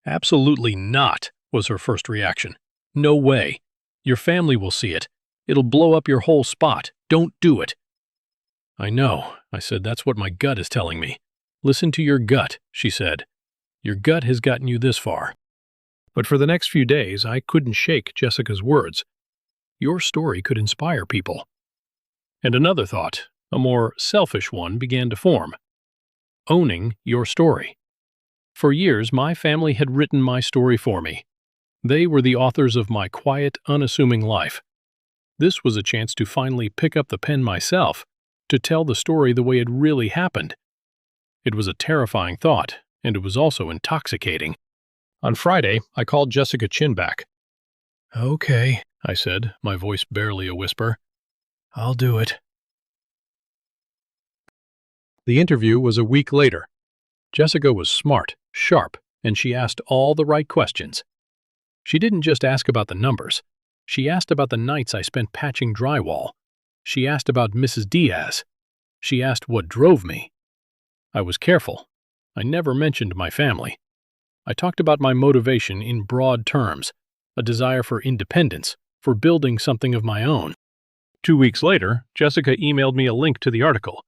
"Absolutely not," was her first reaction. "No way. Your family will see it. It'll blow up your whole spot. Don't do it." "I know," I said. "That's what my gut is telling me." "Listen to your gut," she said. "Your gut has gotten you this far." But for the next few days, I couldn't shake Jessica's words. Your story could inspire people. And another thought, a more selfish one, began to form. Owning your story. For years, my family had written my story for me. They were the authors of my quiet, unassuming life. This was a chance to finally pick up the pen myself, to tell the story the way it really happened. It was a terrifying thought, and it was also intoxicating. On Friday, I called Jessica Chin back. "Okay," I said, my voice barely a whisper. "I'll do it." The interview was a week later. Jessica was smart, sharp, and she asked all the right questions. She didn't just ask about the numbers. She asked about the nights I spent patching drywall. She asked about Mrs. Diaz. She asked what drove me. I was careful. I never mentioned my family. I talked about my motivation in broad terms, a desire for independence, for building something of my own. 2 weeks later, Jessica emailed me a link to the article.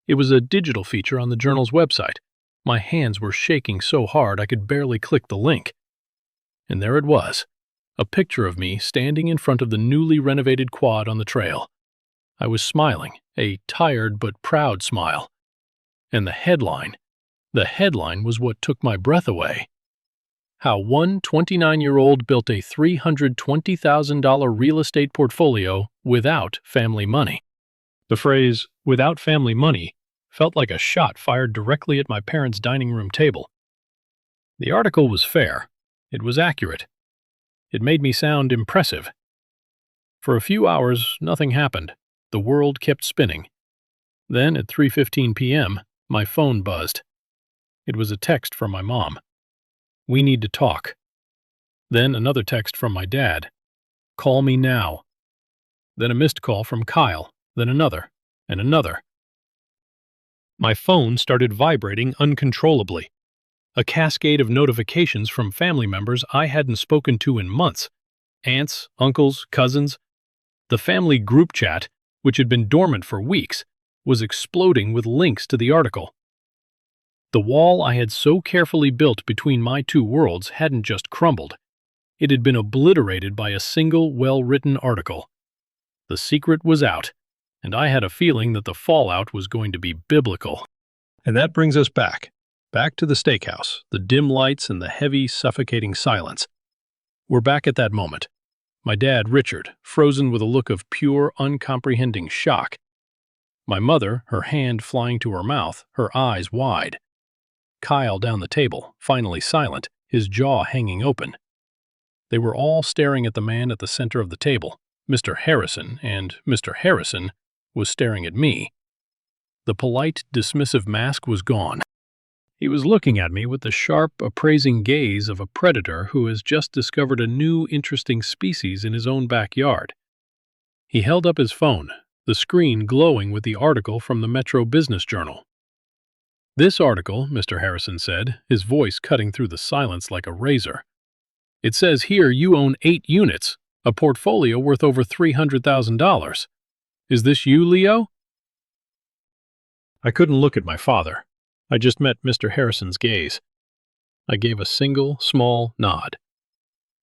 It was a digital feature on the journal's website. My hands were shaking so hard I could barely click the link. And there it was, a picture of me standing in front of the newly renovated quad on the trail. I was smiling, a tired but proud smile. And the headline was what took my breath away. How one 29-year-old built a $320,000 real estate portfolio without family money. The phrase, "without family money," felt like a shot fired directly at my parents' dining room table. The article was fair. It was accurate. It made me sound impressive. For a few hours, nothing happened. The world kept spinning. Then, at 3:15 p.m., my phone buzzed. It was a text from my mom. "We need to talk." Then another text from my dad. "Call me now." Then a missed call from Kyle. Then another, and another. My phone started vibrating uncontrollably. A cascade of notifications from family members I hadn't spoken to in months. Aunts, uncles, cousins. The family group chat, which had been dormant for weeks, was exploding with links to the article. The wall I had so carefully built between my two worlds hadn't just crumbled. It had been obliterated by a single well-written article. The secret was out, and I had a feeling that the fallout was going to be biblical. And that brings us back to the steakhouse, the dim lights and the heavy, suffocating silence. We're back at that moment. My dad, Richard, frozen with a look of pure, uncomprehending shock. My mother, her hand flying to her mouth, her eyes wide. Kyle down the table, finally silent, his jaw hanging open. They were all staring at the man at the center of the table, Mr. Harrison, and Mr. Harrison was staring at me. The polite, dismissive mask was gone. He was looking at me with the sharp, appraising gaze of a predator who has just discovered a new, interesting species in his own backyard. He held up his phone, the screen glowing with the article from the Metro Business Journal. "This article," Mr. Harrison said, his voice cutting through the silence like a razor. "It says here you own 8 units, a portfolio worth over $300,000. Is this you, Leo?" I couldn't look at my father. I just met Mr. Harrison's gaze. I gave a single, small nod.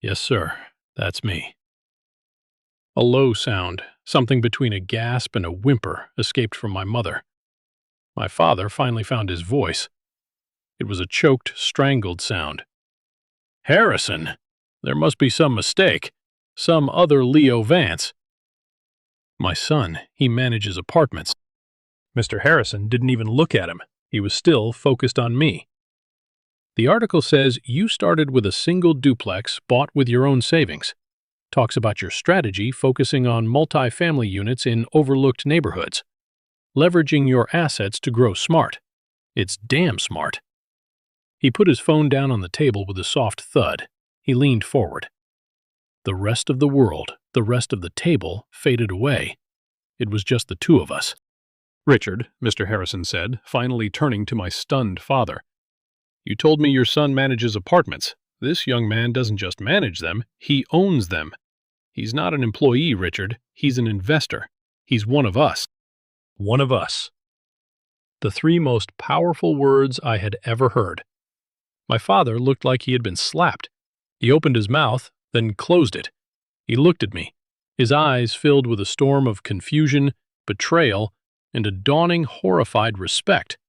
"Yes, sir, that's me." A low sound, something between a gasp and a whimper, escaped from my mother. My father finally found his voice. It was a choked, strangled sound. "Harrison! There must be some mistake. Some other Leo Vance." "My son, he manages apartments." Mr. Harrison didn't even look at him. He was still focused on me. "The article says you started with a single duplex bought with your own savings. Talks about your strategy focusing on multi-family units in overlooked neighborhoods. Leveraging your assets to grow smart. It's damn smart." He put his phone down on the table with a soft thud. He leaned forward. The rest of the world, the rest of the table, faded away. It was just the two of us. "Richard," Mr. Harrison said, finally turning to my stunned father, "you told me your son manages apartments. This young man doesn't just manage them, he owns them. He's not an employee, Richard. He's an investor. He's one of us." One of us. The 3 most powerful words I had ever heard. My father looked like he had been slapped. He opened his mouth, then closed it. He looked at me, his eyes filled with a storm of confusion, betrayal, and a dawning horrified respect.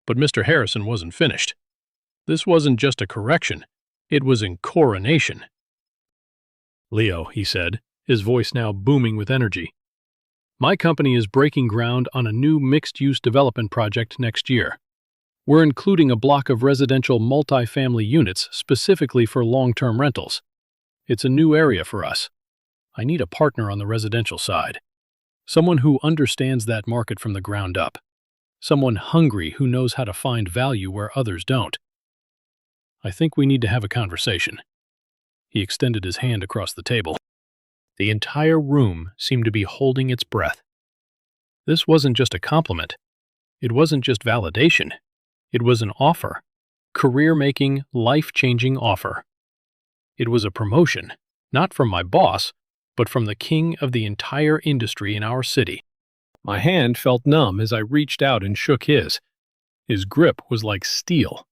But Mr. Harrison wasn't finished. This wasn't just a correction. It was a coronation. "Leo," he said, his voice now booming with energy, "my company is breaking ground on a new mixed-use development project next year. We're including a block of residential multifamily units specifically for long-term rentals. It's a new area for us. I need a partner on the residential side. Someone who understands that market from the ground up. Someone hungry who knows how to find value where others don't. I think we need to have a conversation." He extended his hand across the table. The entire room seemed to be holding its breath. This wasn't just a compliment. It wasn't just validation. It was an offer. Career-making, life-changing offer. It was a promotion, not from my boss, but from the king of the entire industry in our city. My hand felt numb as I reached out and shook his. His grip was like steel.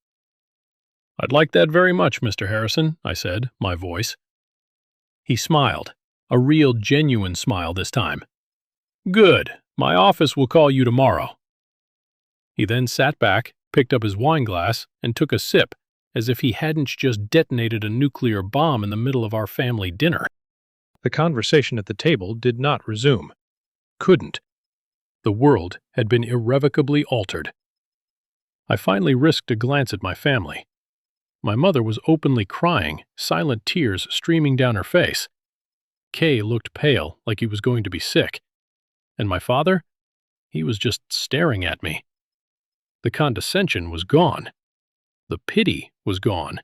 "I'd like that very much, Mr. Harrison," I said, my voice. He smiled, a real genuine smile this time. "Good. My office will call you tomorrow." He then sat back, picked up his wine glass, and took a sip, as if he hadn't just detonated a nuclear bomb in the middle of our family dinner. The conversation at the table did not resume. Couldn't. The world had been irrevocably altered. I finally risked a glance at my family. My mother was openly crying, silent tears streaming down her face. Kay looked pale, like he was going to be sick. And my father? He was just staring at me. The condescension was gone. The pity was gone.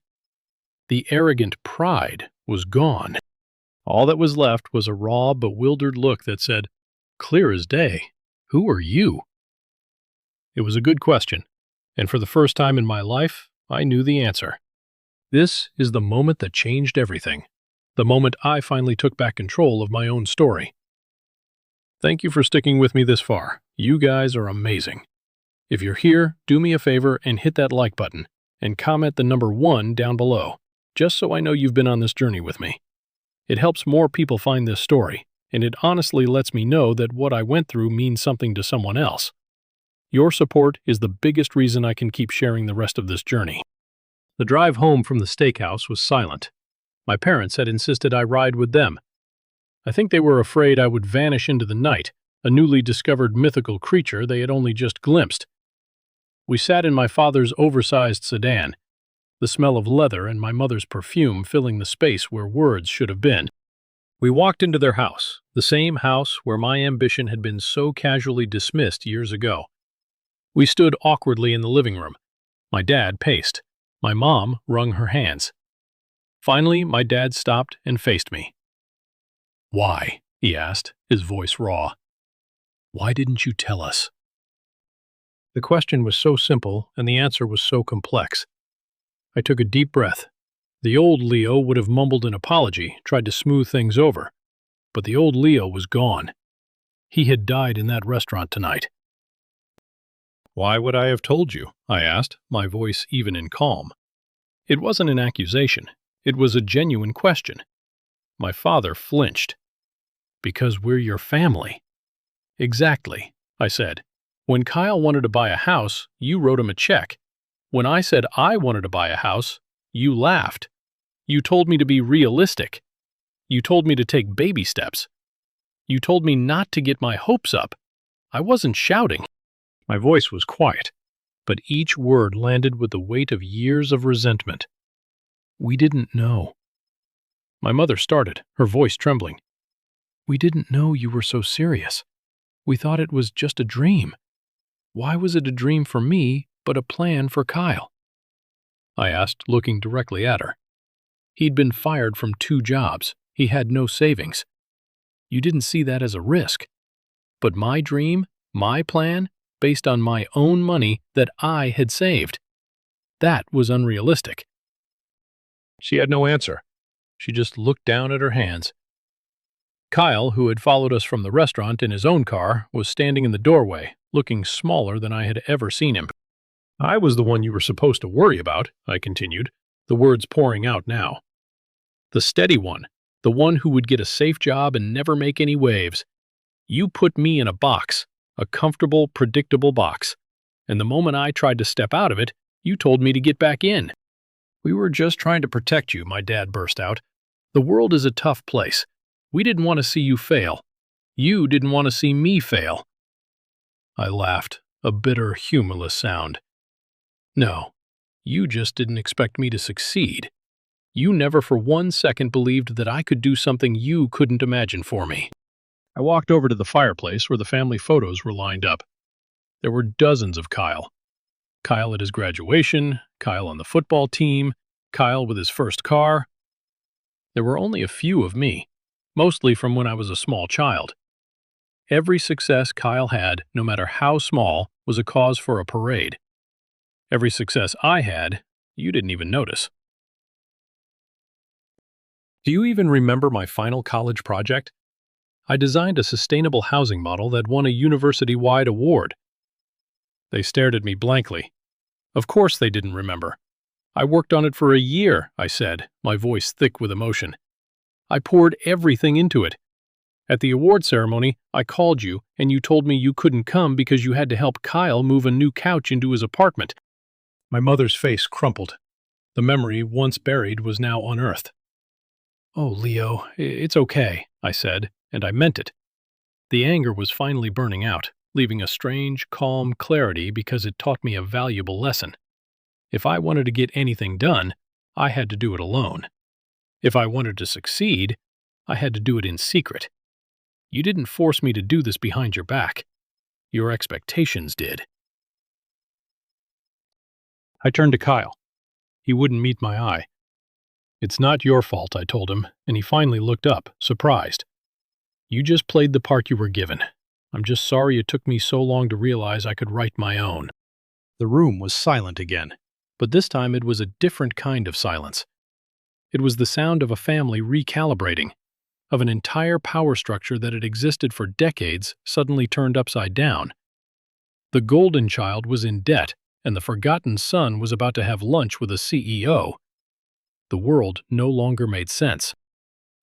The arrogant pride was gone. All that was left was a raw, bewildered look that said, "Clear as day, who are you?" It was a good question, and for the first time in my life, I knew the answer. This is the moment that changed everything. The moment I finally took back control of my own story. Thank you for sticking with me this far. You guys are amazing. If you're here, do me a favor and hit that like button, and comment the number 1 down below, just so I know you've been on this journey with me. It helps more people find this story, and it honestly lets me know that what I went through means something to someone else. Your support is the biggest reason I can keep sharing the rest of this journey. The drive home from the steakhouse was silent. My parents had insisted I ride with them. I think they were afraid I would vanish into the night, a newly discovered mythical creature they had only just glimpsed. We sat in my father's oversized sedan, the smell of leather and my mother's perfume filling the space where words should have been. We walked into their house, the same house where my ambition had been so casually dismissed years ago. We stood awkwardly in the living room. My dad paced. My mom wrung her hands. Finally, my dad stopped and faced me. "Why?" he asked, his voice raw. "Why didn't you tell us?" The question was so simple, and the answer was so complex. I took a deep breath. The old Leo would have mumbled an apology, tried to smooth things over. But the old Leo was gone. He had died in that restaurant tonight. "Why would I have told you?" I asked, my voice even in calm. It wasn't an accusation. It was a genuine question. My father flinched. "Because we're your family." "Exactly," I said. "When Kyle wanted to buy a house, you wrote him a check. When I said I wanted to buy a house, you laughed. You told me to be realistic. You told me to take baby steps. You told me not to get my hopes up. I wasn't shouting." My voice was quiet, but each word landed with the weight of years of resentment. "We didn't know." My mother started, her voice trembling. "We didn't know you were so serious. We thought it was just a dream. Why was it a dream for me, but a plan for Kyle?" I asked, looking directly at her. He'd been fired from 2 jobs. He had no savings. You didn't see that as a risk. But my dream, my plan, based on my own money that I had saved. That was unrealistic. She had no answer. She just looked down at her hands. Kyle, who had followed us from the restaurant in his own car, was standing in the doorway, looking smaller than I had ever seen him. "I was the one you were supposed to worry about," I continued, the words pouring out now. "The steady one, the one who would get a safe job and never make any waves. You put me in a box, a comfortable, predictable box, and the moment I tried to step out of it, you told me to get back in." "We were just trying to protect you," my dad burst out. "The world is a tough place. We didn't want to see you fail. You didn't want to see me fail." I laughed, a bitter, humorless sound. "No, you just didn't expect me to succeed. You never for 1 second believed that I could do something you couldn't imagine for me." I walked over to the fireplace where the family photos were lined up. There were dozens of Kyle. Kyle at his graduation, Kyle on the football team, Kyle with his first car. There were only a few of me, mostly from when I was a small child. Every success Kyle had, no matter how small, was a cause for a parade. Every success I had, you didn't even notice. Do you even remember my final college project? I designed a sustainable housing model that won a university-wide award. They stared at me blankly. Of course they didn't remember. "I worked on it for a year," I said, my voice thick with emotion. "I poured everything into it. At the award ceremony, I called you, and you told me you couldn't come because you had to help Kyle move a new couch into his apartment. My mother's face crumpled. The memory, once buried, was now unearthed. Oh, Leo, it's okay, I said, and I meant it. The anger was finally burning out, leaving a strange, calm clarity because it taught me a valuable lesson. If I wanted to get anything done, I had to do it alone. If I wanted to succeed, I had to do it in secret. You didn't force me to do this behind your back. Your expectations did. I turned to Kyle. He wouldn't meet my eye. It's not your fault, I told him, and he finally looked up, surprised. You just played the part you were given. I'm just sorry it took me so long to realize I could write my own. The room was silent again, but this time it was a different kind of silence. It was the sound of a family recalibrating, of an entire power structure that had existed for decades suddenly turned upside down. The golden child was in debt, and the forgotten son was about to have lunch with a CEO. The world no longer made sense.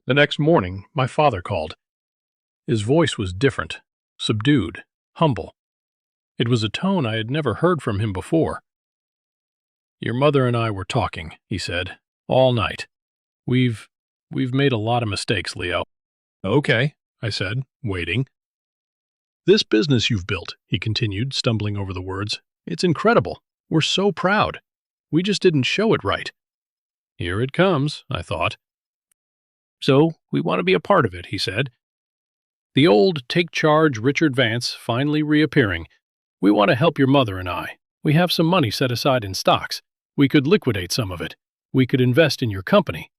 The next morning, my father called. His voice was different, subdued, humble. It was a tone I had never heard from him before. Your mother and I were talking, he said, all night. We've made a lot of mistakes, Leo. Okay, I said, waiting. This business you've built, he continued, stumbling over the words, it's incredible. We're so proud. We just didn't show it right. Here it comes, I thought. So, we want to be a part of it, he said. The old take-charge Richard Vance finally reappearing. We want to help your mother and I. We have some money set aside in stocks. We could liquidate some of it. We could invest in your company.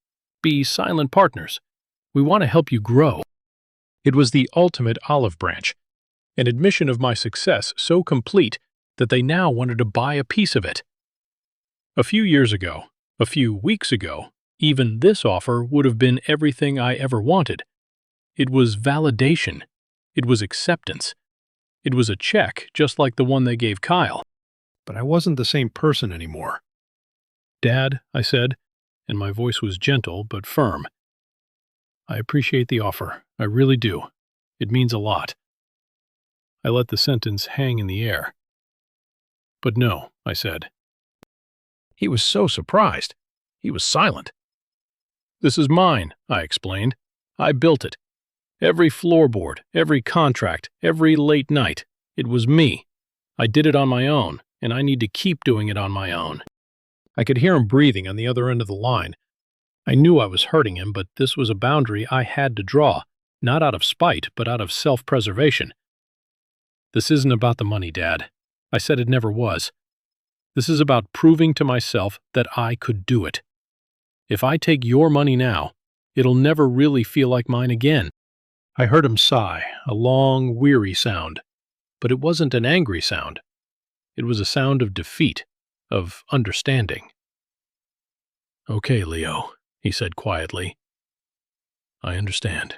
Be silent partners. We want to help you grow. It was the ultimate olive branch, an admission of my success so complete that they now wanted to buy a piece of it. A few years ago, a few weeks ago, even this offer would have been everything I ever wanted. It was validation. It was acceptance. It was a check just like the one they gave Kyle. But I wasn't the same person anymore. Dad, I said, and my voice was gentle but firm. I appreciate the offer. I really do. It means a lot. I let the sentence hang in the air. But no, I said. He was so surprised. He was silent. This is mine, I explained. I built it. Every floorboard, every contract, every late night. It was me. I did it on my own, and I need to keep doing it on my own. I could hear him breathing on the other end of the line. I knew I was hurting him, but this was a boundary I had to draw, not out of spite, but out of self-preservation. This isn't about the money, Dad. I said it never was. This is about proving to myself that I could do it. If I take your money now, it'll never really feel like mine again. I heard him sigh, a long, weary sound. But it wasn't an angry sound. It was a sound of defeat, of understanding. Okay, Leo, he said quietly. I understand.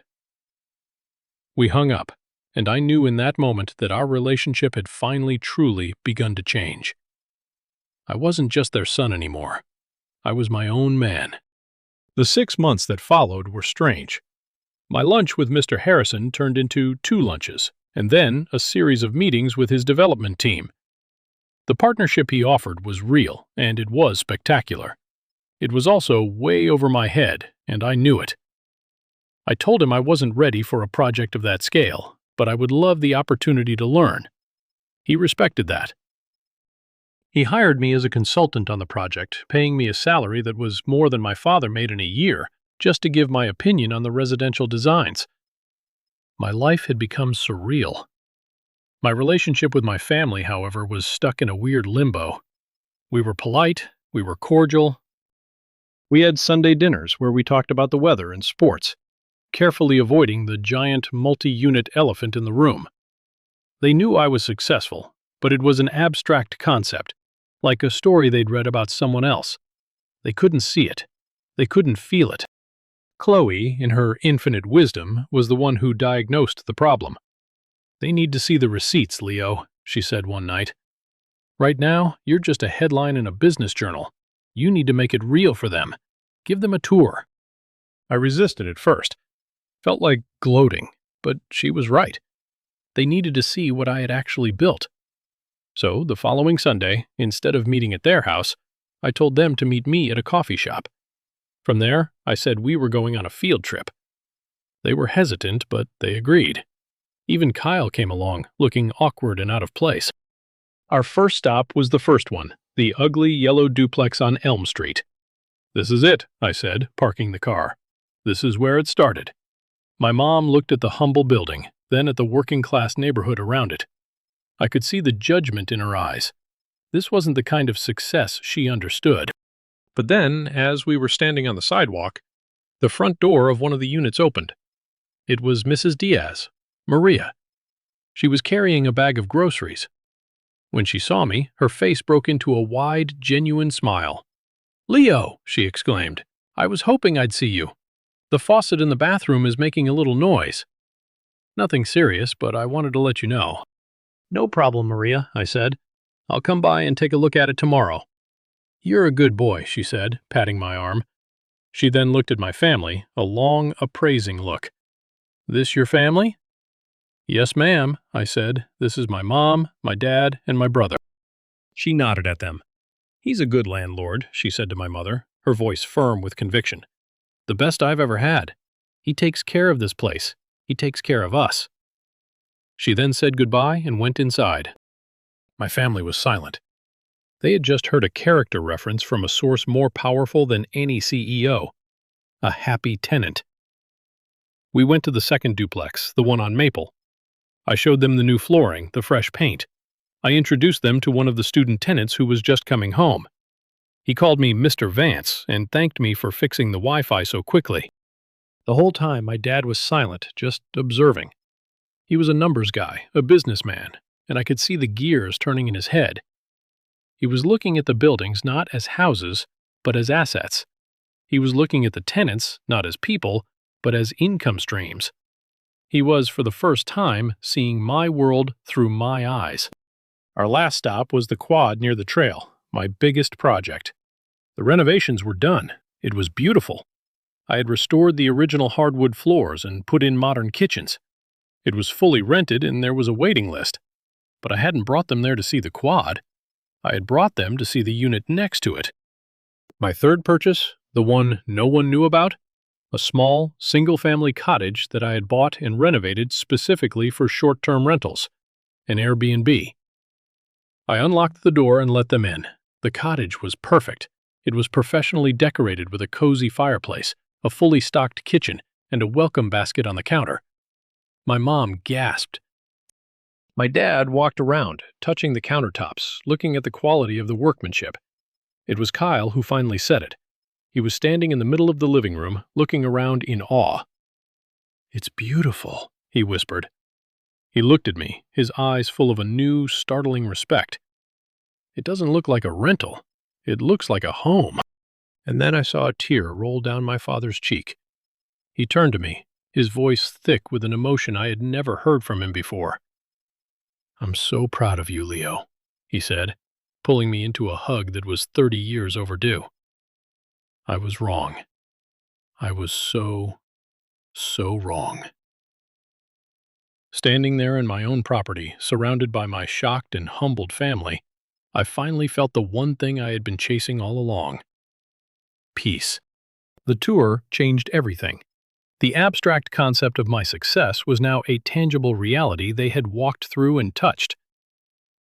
We hung up, and I knew in that moment that our relationship had finally truly begun to change. I wasn't just their son anymore. I was my own man. The 6 months that followed were strange. My lunch with Mr. Harrison turned into 2 lunches, and then a series of meetings with his development team. The partnership he offered was real, and it was spectacular. It was also way over my head, and I knew it. I told him I wasn't ready for a project of that scale, but I would love the opportunity to learn. He respected that. He hired me as a consultant on the project, paying me a salary that was more than my father made in a year, just to give my opinion on the residential designs. My life had become surreal. My relationship with my family, however, was stuck in a weird limbo. We were polite, we were cordial. We had Sunday dinners where we talked about the weather and sports, carefully avoiding the giant multi-unit elephant in the room. They knew I was successful, but it was an abstract concept, like a story they'd read about someone else. They couldn't see it. They couldn't feel it. Chloe, in her infinite wisdom, was the one who diagnosed the problem. They need to see the receipts, Leo, she said one night. Right now, you're just a headline in a business journal. You need to make it real for them. Give them a tour. I resisted at first. Felt like gloating, but she was right. They needed to see what I had actually built. So, the following Sunday, instead of meeting at their house, I told them to meet me at a coffee shop. From there, I said we were going on a field trip. They were hesitant, but they agreed. Even Kyle came along, looking awkward and out of place. Our first stop was the first one, the ugly yellow duplex on Elm Street. "This is it," I said, parking the car. "This is where it started." My mom looked at the humble building, then at the working-class neighborhood around it. I could see the judgment in her eyes. This wasn't the kind of success she understood. But then, as we were standing on the sidewalk, the front door of one of the units opened. It was Mrs. Diaz, Maria. She was carrying a bag of groceries. When she saw me, her face broke into a wide, genuine smile. "Leo," she exclaimed, "I was hoping I'd see you. The faucet in the bathroom is making a little noise." "Nothing serious, but I wanted to let you know." "No problem, Maria," I said. "I'll come by and take a look at it tomorrow." "You're a good boy," she said, patting my arm. She then looked at my family, a long, appraising look. "This your family?" "Yes, ma'am," I said. "This is my mom, my dad, and my brother." She nodded at them. "He's a good landlord," she said to my mother, her voice firm with conviction. "The best I've ever had. He takes care of this place. He takes care of us." She then said goodbye and went inside. My family was silent. They had just heard a character reference from a source more powerful than any CEO. A happy tenant. We went to the second duplex, the one on Maple. I showed them the new flooring, the fresh paint. I introduced them to one of the student tenants who was just coming home. He called me Mr. Vance and thanked me for fixing the Wi-Fi so quickly. The whole time my dad was silent, just observing. He was a numbers guy, a businessman, and I could see the gears turning in his head. He was looking at the buildings not as houses, but as assets. He was looking at the tenants not as people, but as income streams. He was, for the first time, seeing my world through my eyes. Our last stop was the quad near the trail, my biggest project. The renovations were done. It was beautiful. I had restored the original hardwood floors and put in modern kitchens. It was fully rented and there was a waiting list. But I hadn't brought them there to see the quad. I had brought them to see the unit next to it. My third purchase, the one no one knew about, a small, single-family cottage that I had bought and renovated specifically for short-term rentals, an Airbnb. I unlocked the door and let them in. The cottage was perfect. It was professionally decorated with a cozy fireplace, a fully stocked kitchen, and a welcome basket on the counter. My mom gasped. My dad walked around, touching the countertops, looking at the quality of the workmanship. It was Kyle who finally said it. He was standing in the middle of the living room, looking around in awe. "It's beautiful," he whispered. He looked at me, his eyes full of a new, startling respect. "It doesn't look like a rental. It looks like a home." And then I saw a tear roll down my father's cheek. He turned to me, his voice thick with an emotion I had never heard from him before. "I'm so proud of you, Leo," he said, pulling me into a hug that was 30 years overdue. I was wrong. I was so wrong. Standing there in my own property, surrounded by my shocked and humbled family, I finally felt the one thing I had been chasing all along. Peace. The tour changed everything. The abstract concept of my success was now a tangible reality they had walked through and touched.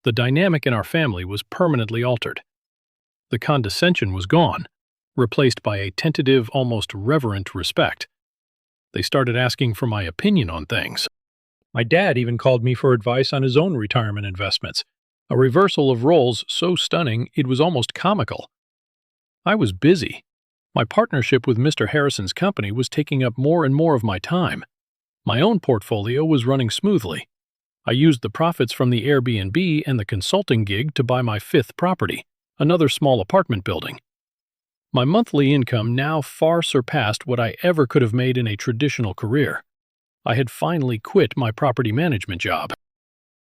The dynamic in our family was permanently altered. The condescension was gone, replaced by a tentative, almost reverent respect. They started asking for my opinion on things. My dad even called me for advice on his own retirement investments, a reversal of roles so stunning it was almost comical. I was busy. My partnership with Mr. Harrison's company was taking up more and more of my time. My own portfolio was running smoothly. I used the profits from the Airbnb and the consulting gig to buy my fifth property, another small apartment building. My monthly income now far surpassed what I ever could have made in a traditional career. I had finally quit my property management job.